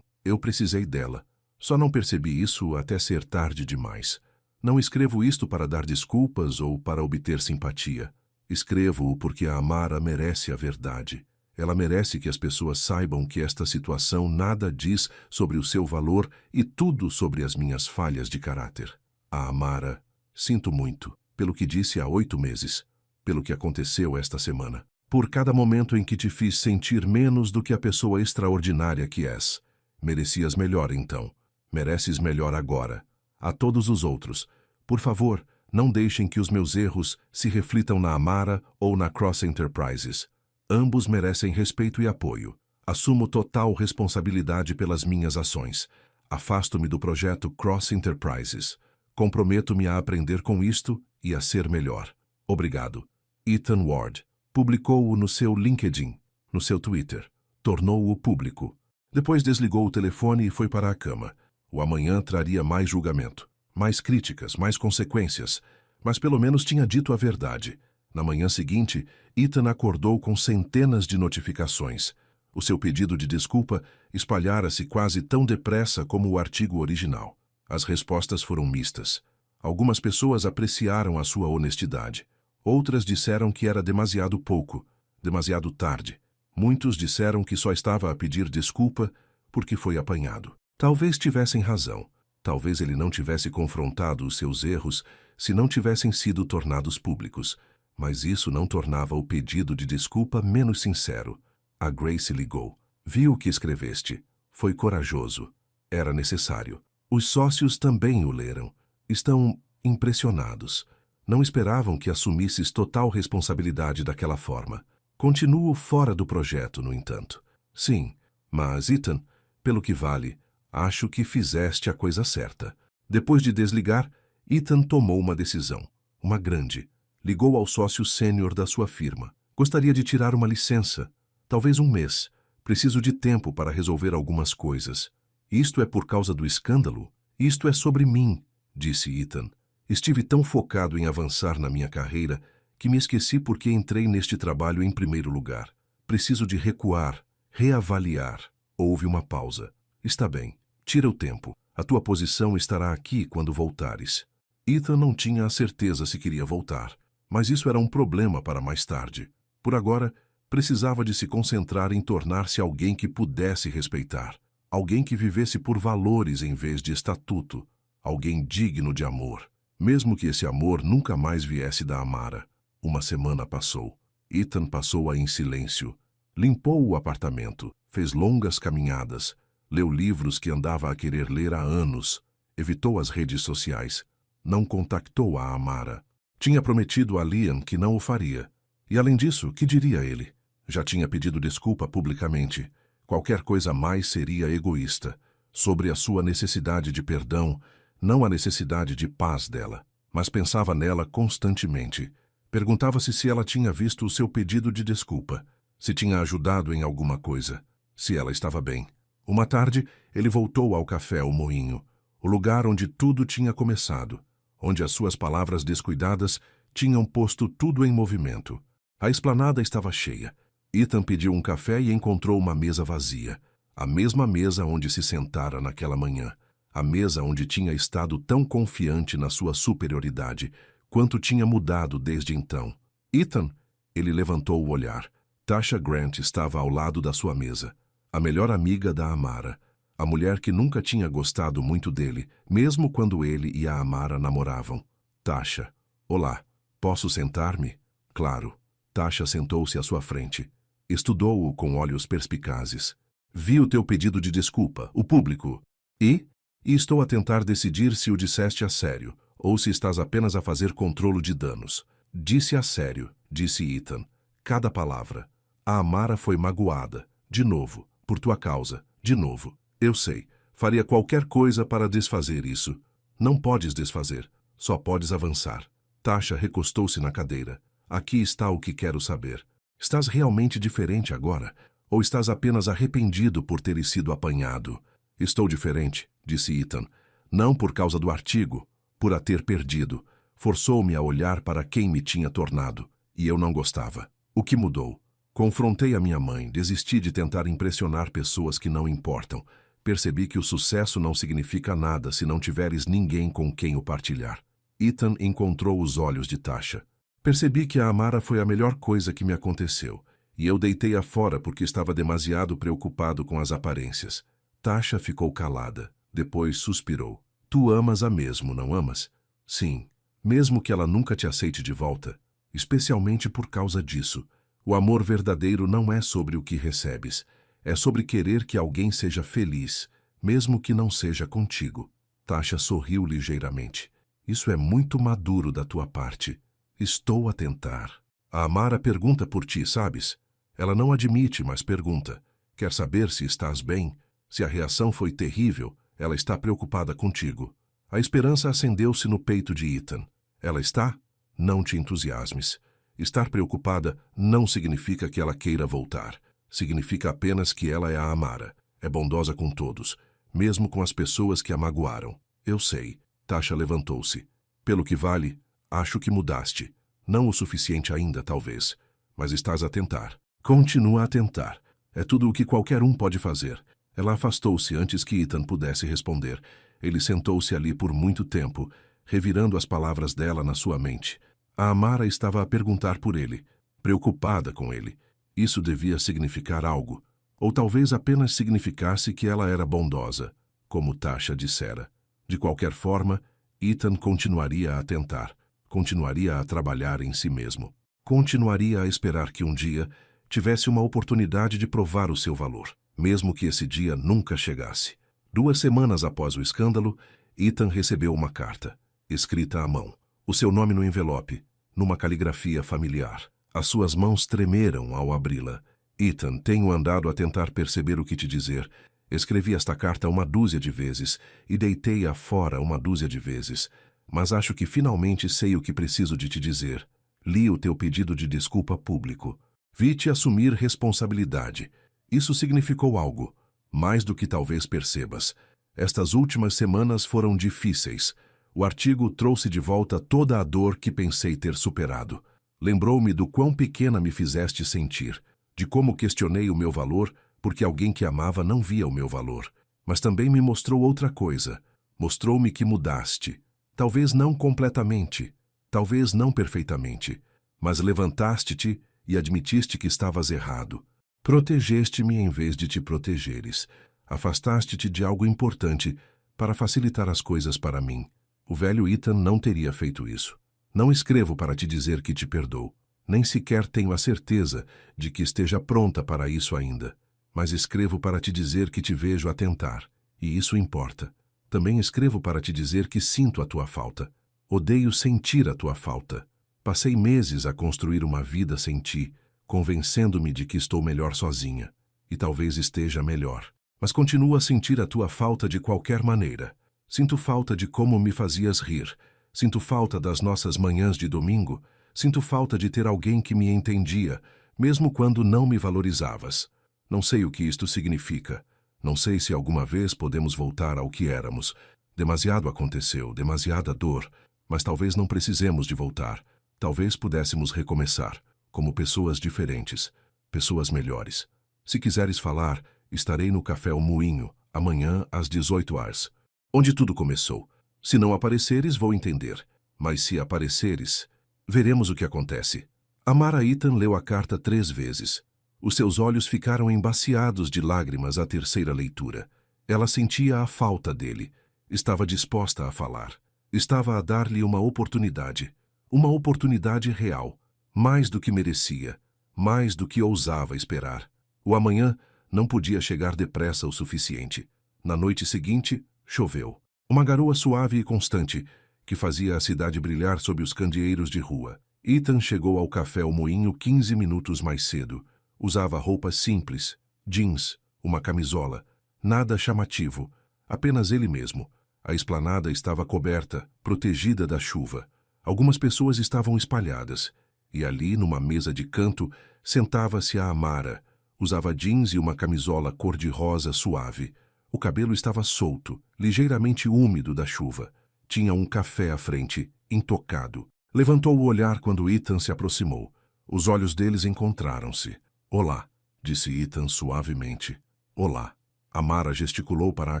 Eu precisei dela. Só não percebi isso até ser tarde demais. Não escrevo isto para dar desculpas ou para obter simpatia. Escrevo-o porque a Amara merece a verdade. Ela merece que as pessoas saibam que esta situação nada diz sobre o seu valor e tudo sobre as minhas falhas de caráter. A Amara, sinto muito, pelo que disse há 8 meses, pelo que aconteceu esta semana, por cada momento em que te fiz sentir menos do que a pessoa extraordinária que és. Merecias melhor então. Mereces melhor agora. A todos os outros, por favor, não deixem que os meus erros se reflitam na Amara ou na Cross Enterprises. Ambos merecem respeito e apoio. Assumo total responsabilidade pelas minhas ações. Afasto-me do projeto Cross Enterprises. Comprometo-me a aprender com isto e a ser melhor. Obrigado. Ethan Ward. Publicou-o no seu LinkedIn, no seu Twitter. Tornou-o público. Depois desligou o telefone e foi para a cama. O amanhã traria mais julgamento, mais críticas, mais consequências, mas pelo menos tinha dito a verdade. Na manhã seguinte, Ethan acordou com centenas de notificações. O seu pedido de desculpa espalhara-se quase tão depressa como o artigo original. As respostas foram mistas. Algumas pessoas apreciaram a sua honestidade. Outras disseram que era demasiado pouco, demasiado tarde. Muitos disseram que só estava a pedir desculpa porque foi apanhado. Talvez tivessem razão. Talvez ele não tivesse confrontado os seus erros se não tivessem sido tornados públicos. Mas isso não tornava o pedido de desculpa menos sincero. A Grace ligou. Viu o que escreveste. Foi corajoso. Era necessário. Os sócios também o leram. Estão impressionados. Não esperavam que assumisses total responsabilidade daquela forma. Continuo fora do projeto, no entanto. Sim, mas Ethan, pelo que vale, acho que fizeste a coisa certa. Depois de desligar, Ethan tomou uma decisão. Uma grande. Ligou ao sócio sênior da sua firma. Gostaria de tirar uma licença. Talvez 1 mês. Preciso de tempo para resolver algumas coisas. Isto é por causa do escândalo? Isto é sobre mim, disse Ethan. Estive tão focado em avançar na minha carreira que me esqueci porque entrei neste trabalho em primeiro lugar. Preciso de recuar, reavaliar. Houve uma pausa. Está bem. Tira o tempo. A tua posição estará aqui quando voltares. Ethan não tinha a certeza se queria voltar, mas isso era um problema para mais tarde. Por agora, precisava de se concentrar em tornar-se alguém que pudesse respeitar, alguém que vivesse por valores em vez de estatuto, alguém digno de amor, mesmo que esse amor nunca mais viesse da Amara. Uma semana passou. Ethan passou-a em silêncio. Limpou o apartamento, fez longas caminhadas, leu livros que andava a querer ler há anos, evitou as redes sociais, não contactou a Amara. Tinha prometido a Liam que não o faria. E além disso, que diria ele? Já tinha pedido desculpa publicamente. Qualquer coisa mais seria egoísta. Sobre a sua necessidade de perdão, não a necessidade de paz dela, mas pensava nela constantemente. Perguntava-se se ela tinha visto o seu pedido de desculpa, se tinha ajudado em alguma coisa, se ela estava bem. Uma tarde, ele voltou ao café O Moinho, o lugar onde tudo tinha começado, onde as suas palavras descuidadas tinham posto tudo em movimento. A esplanada estava cheia. Ethan pediu um café e encontrou uma mesa vazia. A mesma mesa onde se sentara naquela manhã. A mesa onde tinha estado tão confiante na sua superioridade, quanto tinha mudado desde então. Ethan, ele levantou o olhar. Tasha Grant estava ao lado da sua mesa. A melhor amiga da Amara. A mulher que nunca tinha gostado muito dele, mesmo quando ele e a Amara namoravam. Tasha. Olá. Posso sentar-me? Claro. Tasha sentou-se à sua frente. Estudou-o com olhos perspicazes. Vi o teu pedido de desculpa, o público. E estou a tentar decidir se o disseste a sério, ou se estás apenas a fazer controlo de danos. Disse a sério, disse Ethan. Cada palavra. A Amara foi magoada. De novo. Por tua causa. De novo. Eu sei. Faria qualquer coisa para desfazer isso. Não podes desfazer. Só podes avançar. Tasha recostou-se na cadeira. Aqui está o que quero saber. Estás realmente diferente agora? Ou estás apenas arrependido por teres sido apanhado? Estou diferente, disse Ethan. Não por causa do artigo, por a ter perdido. Forçou-me a olhar para quem me tinha tornado, e eu não gostava. O que mudou? Confrontei a minha mãe, desisti de tentar impressionar pessoas que não importam. Percebi que o sucesso não significa nada se não tiveres ninguém com quem o partilhar. Ethan encontrou os olhos de Tasha. Percebi que a Amara foi a melhor coisa que me aconteceu, e eu deitei-a fora porque estava demasiado preocupado com as aparências. Tasha ficou calada, depois suspirou. Tu amas-a mesmo, não amas? Sim, mesmo que ela nunca te aceite de volta, especialmente por causa disso. O amor verdadeiro não é sobre o que recebes, é sobre querer que alguém seja feliz, mesmo que não seja contigo. Tasha sorriu ligeiramente. Isso é muito maduro da tua parte. Estou a tentar. A Amara pergunta por ti, sabes? Ela não admite, mas pergunta. Quer saber se estás bem? Se a reação foi terrível, ela está preocupada contigo. A esperança acendeu-se no peito de Ethan. Ela está? Não te entusiasmes. Estar preocupada não significa que ela queira voltar. Significa apenas que ela é a Amara. É bondosa com todos, mesmo com as pessoas que a magoaram. Eu sei. Tasha levantou-se. Pelo que vale, acho que mudaste. Não o suficiente ainda, talvez. Mas estás a tentar. Continua a tentar. É tudo o que qualquer um pode fazer. Ela afastou-se antes que Ethan pudesse responder. Ele sentou-se ali por muito tempo, revirando as palavras dela na sua mente. A Amara estava a perguntar por ele, preocupada com ele. Isso devia significar algo. Ou talvez apenas significasse que ela era bondosa, como Tasha dissera. De qualquer forma, Ethan continuaria a tentar. Continuaria a trabalhar em si mesmo. Continuaria a esperar que um dia tivesse uma oportunidade de provar o seu valor, mesmo que esse dia nunca chegasse. 2 semanas após o escândalo, Ethan recebeu uma carta, escrita à mão. O seu nome no envelope, numa caligrafia familiar. As suas mãos tremeram ao abri-la. Ethan, tenho andado a tentar perceber o que te dizer. Escrevi esta carta 1 dúzia de vezes e deitei-a fora 1 dúzia de vezes. Mas acho que finalmente sei o que preciso de te dizer. Li o teu pedido de desculpa público. Vi-te assumir responsabilidade. Isso significou algo, mais do que talvez percebas. Estas últimas semanas foram difíceis. O artigo trouxe de volta toda a dor que pensei ter superado. Lembrou-me do quão pequena me fizeste sentir, de como questionei o meu valor porque alguém que amava não via o meu valor. Mas também me mostrou outra coisa. Mostrou-me que mudaste. Talvez não completamente, talvez não perfeitamente, mas levantaste-te e admitiste que estavas errado. Protegeste-me em vez de te protegeres. Afastaste-te de algo importante para facilitar as coisas para mim. O velho Ethan não teria feito isso. Não escrevo para te dizer que te perdoo. Nem sequer tenho a certeza de que esteja pronta para isso ainda. Mas escrevo para te dizer que te vejo a tentar, e isso importa. Também escrevo para te dizer que sinto a tua falta. Odeio sentir a tua falta. Passei meses a construir uma vida sem ti, convencendo-me de que estou melhor sozinha. E talvez esteja melhor. Mas continuo a sentir a tua falta de qualquer maneira. Sinto falta de como me fazias rir. Sinto falta das nossas manhãs de domingo. Sinto falta de ter alguém que me entendia, mesmo quando não me valorizavas. Não sei o que isto significa. Não sei se alguma vez podemos voltar ao que éramos. Demasiado aconteceu, demasiada dor, mas talvez não precisemos de voltar. Talvez pudéssemos recomeçar, como pessoas diferentes, pessoas melhores. Se quiseres falar, estarei no Café O Moinho, amanhã às 18 horas. Onde tudo começou. Se não apareceres, vou entender. Mas se apareceres, veremos o que acontece. Amara Ethan leu a carta 3 vezes. Os seus olhos ficaram embaciados de lágrimas à terceira leitura. Ela sentia a falta dele. Estava disposta a falar. Estava a dar-lhe uma oportunidade. Uma oportunidade real. Mais do que merecia. Mais do que ousava esperar. O amanhã não podia chegar depressa o suficiente. Na noite seguinte, choveu. Uma garoa suave e constante, que fazia a cidade brilhar sob os candeeiros de rua. Ethan chegou ao Café O Moinho 15 minutos mais cedo. Usava roupas simples, jeans, uma camisola. Nada chamativo, apenas ele mesmo. A esplanada estava coberta, protegida da chuva. Algumas pessoas estavam espalhadas. E ali, numa mesa de canto, sentava-se a Amara. Usava jeans e uma camisola cor-de-rosa suave. O cabelo estava solto, ligeiramente úmido da chuva. Tinha um café à frente, intocado. Levantou o olhar quando Ethan se aproximou. Os olhos deles encontraram-se. Olá, disse Ethan suavemente. Olá. Amara gesticulou para a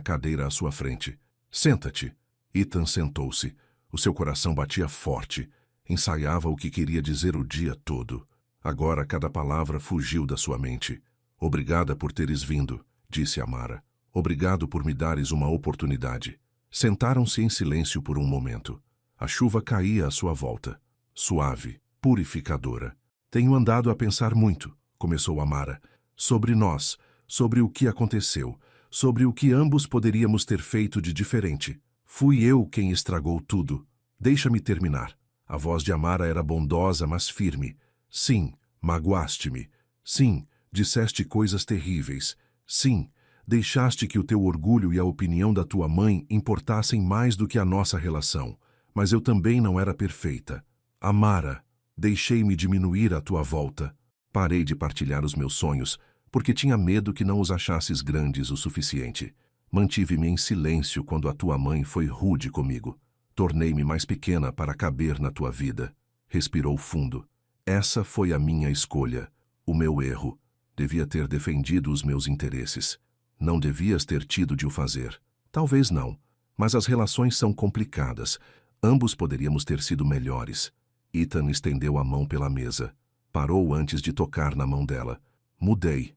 cadeira à sua frente. Senta-te. Ethan sentou-se. O seu coração batia forte. Ensaiava o que queria dizer o dia todo. Agora cada palavra fugiu da sua mente. Obrigada por teres vindo, disse Amara. Obrigado por me dares uma oportunidade. Sentaram-se em silêncio por um momento. A chuva caía à sua volta. Suave, purificadora. Tenho andado a pensar muito, começou Amara, sobre nós, sobre o que aconteceu, sobre o que ambos poderíamos ter feito de diferente. Fui eu quem estragou tudo. Deixa-me terminar. A voz de Amara era bondosa, mas firme. Sim, magoaste-me. Sim, disseste coisas terríveis. Sim, deixaste que o teu orgulho e a opinião da tua mãe importassem mais do que a nossa relação. Mas eu também não era perfeita. Amara, deixei-me diminuir à tua volta. Parei de partilhar os meus sonhos, porque tinha medo que não os achasses grandes o suficiente. Mantive-me em silêncio quando a tua mãe foi rude comigo. Tornei-me mais pequena para caber na tua vida. Respirou fundo. Essa foi a minha escolha, o meu erro. Devia ter defendido os meus interesses. Não devias ter tido de o fazer. Talvez não, mas as relações são complicadas. Ambos poderíamos ter sido melhores. Ethan estendeu a mão pela mesa. Parou antes de tocar na mão dela. Mudei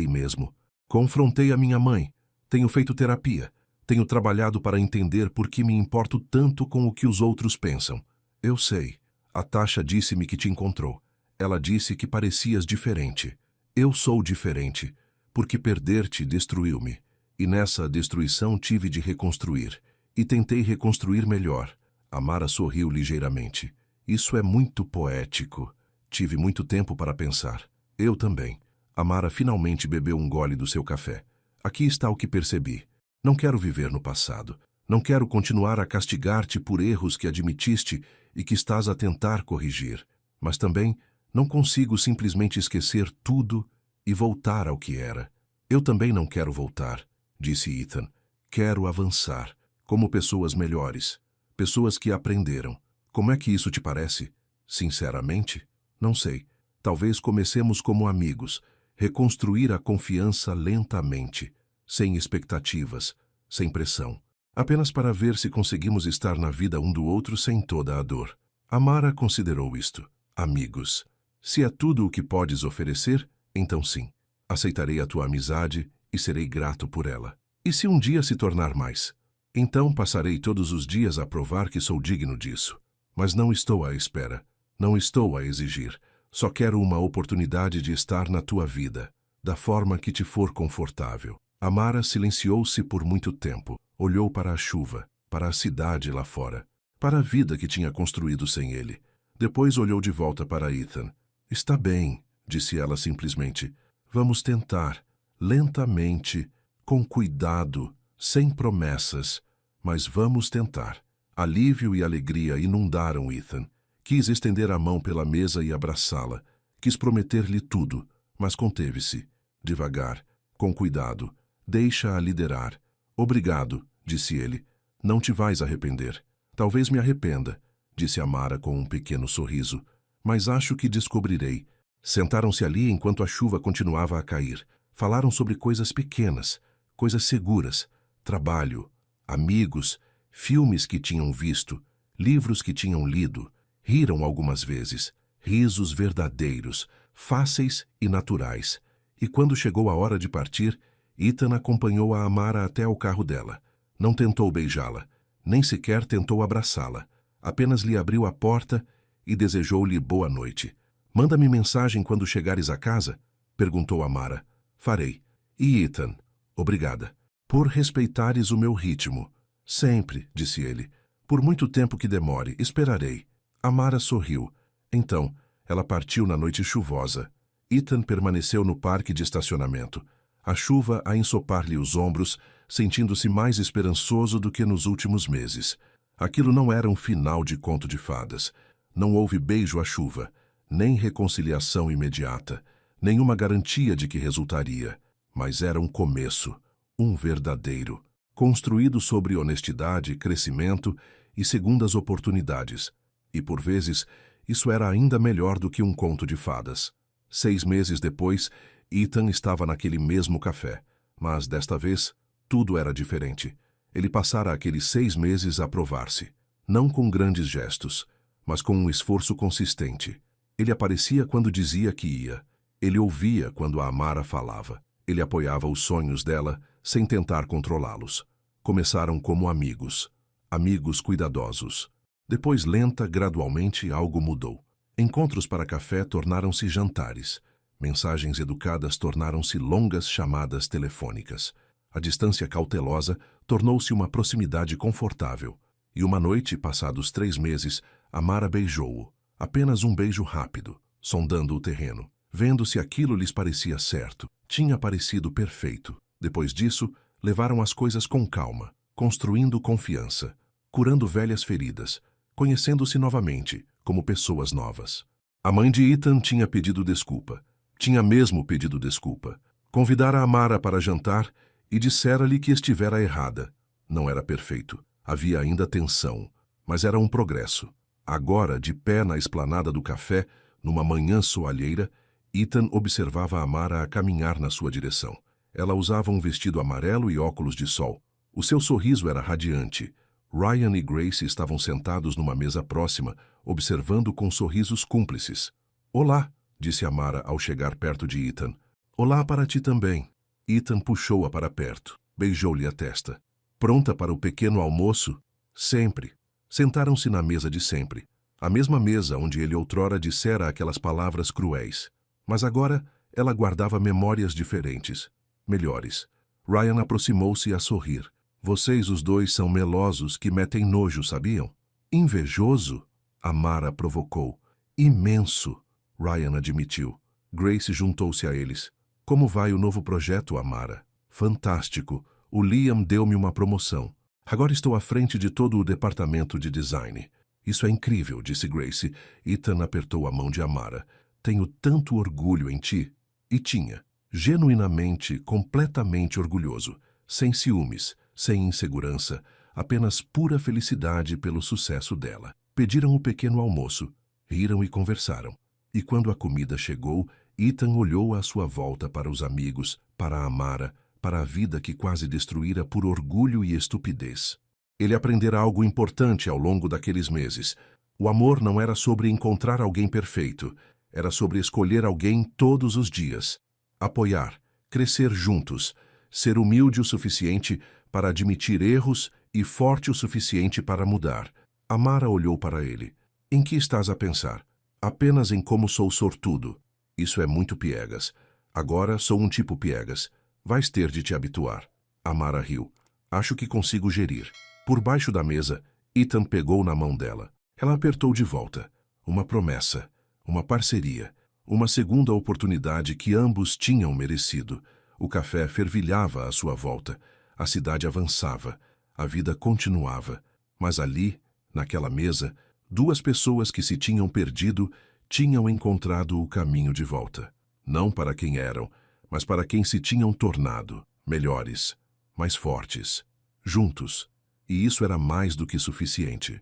mesmo. Confrontei a minha mãe. Tenho feito terapia. Tenho trabalhado para entender por que me importo tanto com o que os outros pensam. Eu sei. A Tasha disse-me que te encontrou. Ela disse que parecias diferente. Eu sou diferente, porque perder-te destruiu-me. E nessa destruição tive de reconstruir. E tentei reconstruir melhor. Amara sorriu ligeiramente. Isso é muito poético. Tive muito tempo para pensar. Eu também. Amara finalmente bebeu um gole do seu café. Aqui está o que percebi. Não quero viver no passado. Não quero continuar a castigar-te por erros que admitiste e que estás a tentar corrigir. Mas também não consigo simplesmente esquecer tudo e voltar ao que era. Eu também não quero voltar, disse Ethan. Quero avançar, como pessoas melhores. Pessoas que aprenderam. Como é que isso te parece? Sinceramente, não sei. Talvez comecemos como amigos. Reconstruir a confiança lentamente, sem expectativas, sem pressão. Apenas para ver se conseguimos estar na vida um do outro sem toda a dor. Amara considerou isto. Amigos. Se é tudo o que podes oferecer, então sim. Aceitarei a tua amizade e serei grato por ela. E se um dia se tornar mais? Então passarei todos os dias a provar que sou digno disso. Mas não estou à espera. Não estou a exigir. Só quero uma oportunidade de estar na tua vida, da forma que te for confortável. Amara silenciou-se por muito tempo. Olhou para a chuva, para a cidade lá fora, para a vida que tinha construído sem ele. Depois olhou de volta para Ethan. Está bem, disse ela simplesmente. Vamos tentar, lentamente, com cuidado, sem promessas, mas vamos tentar. Alívio e alegria inundaram Ethan. Quis estender a mão pela mesa e abraçá-la. Quis prometer-lhe tudo, mas conteve-se. Devagar, com cuidado. Deixa-a liderar. Obrigado, disse ele. Não te vais arrepender. Talvez me arrependa, disse Amara com um pequeno sorriso. Mas acho que descobrirei. Sentaram-se ali enquanto a chuva continuava a cair. Falaram sobre coisas pequenas, coisas seguras, trabalho, amigos, filmes que tinham visto, livros que tinham lido. Riram algumas vezes, risos verdadeiros, fáceis e naturais. E quando chegou a hora de partir, Ethan acompanhou a Amara até ao carro dela. Não tentou beijá-la, nem sequer tentou abraçá-la. Apenas lhe abriu a porta e desejou-lhe boa noite. Manda-me mensagem quando chegares a casa? Perguntou Amara. Farei. E Ethan? Obrigada. Por respeitares o meu ritmo. Sempre, disse ele. Por muito tempo que demore, esperarei. Amara sorriu. Então, ela partiu na noite chuvosa. Ethan permaneceu no parque de estacionamento. A chuva a ensopar-lhe os ombros, sentindo-se mais esperançoso do que nos últimos meses. Aquilo não era um final de conto de fadas. Não houve beijo à chuva, nem reconciliação imediata, nenhuma garantia de que resultaria. Mas era um começo, um verdadeiro, construído sobre honestidade, crescimento e segundas oportunidades. E, por vezes, isso era ainda melhor do que um conto de fadas. 6 meses depois, Ethan estava naquele mesmo café. Mas, desta vez, tudo era diferente. Ele passara aqueles 6 meses a provar-se. Não com grandes gestos, mas com um esforço consistente. Ele aparecia quando dizia que ia. Ele ouvia quando a Amara falava. Ele apoiava os sonhos dela, sem tentar controlá-los. Começaram como amigos. Amigos cuidadosos. Depois, gradualmente, algo mudou. Encontros para café tornaram-se jantares. Mensagens educadas tornaram-se longas chamadas telefônicas. A distância cautelosa tornou-se uma proximidade confortável. E uma noite, passados 3 meses, Amara beijou-o. Apenas um beijo rápido, sondando o terreno. Vendo se aquilo lhes parecia certo. Tinha parecido perfeito. Depois disso, levaram as coisas com calma, construindo confiança, curando velhas feridas, conhecendo-se novamente, como pessoas novas. A mãe de Ethan tinha pedido desculpa. Tinha mesmo pedido desculpa. Convidara a Amara para jantar e dissera-lhe que estivera errada. Não era perfeito. Havia ainda tensão, mas era um progresso. Agora, de pé na esplanada do café, numa manhã soalheira, Ethan observava a Amara a caminhar na sua direção. Ela usava um vestido amarelo e óculos de sol. O seu sorriso era radiante. Ryan e Grace estavam sentados numa mesa próxima, observando com sorrisos cúmplices. Olá, disse Amara ao chegar perto de Ethan. Olá para ti também. Ethan puxou-a para perto, beijou-lhe a testa. Pronta para o pequeno almoço? Sempre. Sentaram-se na mesa de sempre. A mesma mesa onde ele outrora dissera aquelas palavras cruéis. Mas agora ela guardava memórias diferentes, melhores. Ryan aproximou-se a sorrir. Vocês os dois são melosos que metem nojo, sabiam? Invejoso? Amara provocou. Imenso, Ryan admitiu. Grace juntou-se a eles. Como vai o novo projeto, Amara? Fantástico. O Liam deu-me uma promoção. Agora estou à frente de todo o departamento de design. Isso é incrível, disse Grace. Ethan apertou a mão de Amara. Tenho tanto orgulho em ti. E tinha. Genuinamente, completamente orgulhoso. Sem ciúmes, sem insegurança, apenas pura felicidade pelo sucesso dela. Pediram o pequeno almoço, riram e conversaram. E quando a comida chegou, Ethan olhou à sua volta para os amigos, para a Amara, para a vida que quase destruíra por orgulho e estupidez. Ele aprendera algo importante ao longo daqueles meses. O amor não era sobre encontrar alguém perfeito, era sobre escolher alguém todos os dias. Apoiar, crescer juntos, ser humilde o suficiente para admitir erros e forte o suficiente para mudar. Amara olhou para ele. Em que estás a pensar? Apenas em como sou sortudo. Isso é muito piegas. Agora sou um tipo piegas. Vais ter de te habituar. Amara riu. Acho que consigo gerir. Por baixo da mesa, Ethan pegou na mão dela. Ela apertou de volta. Uma promessa. Uma parceria. Uma segunda oportunidade que ambos tinham merecido. O café fervilhava à sua volta. A cidade avançava. A vida continuava. Mas ali, naquela mesa, duas pessoas que se tinham perdido tinham encontrado o caminho de volta. Não para quem eram, mas para quem se tinham tornado. Melhores, mais fortes, juntos. E isso era mais do que suficiente.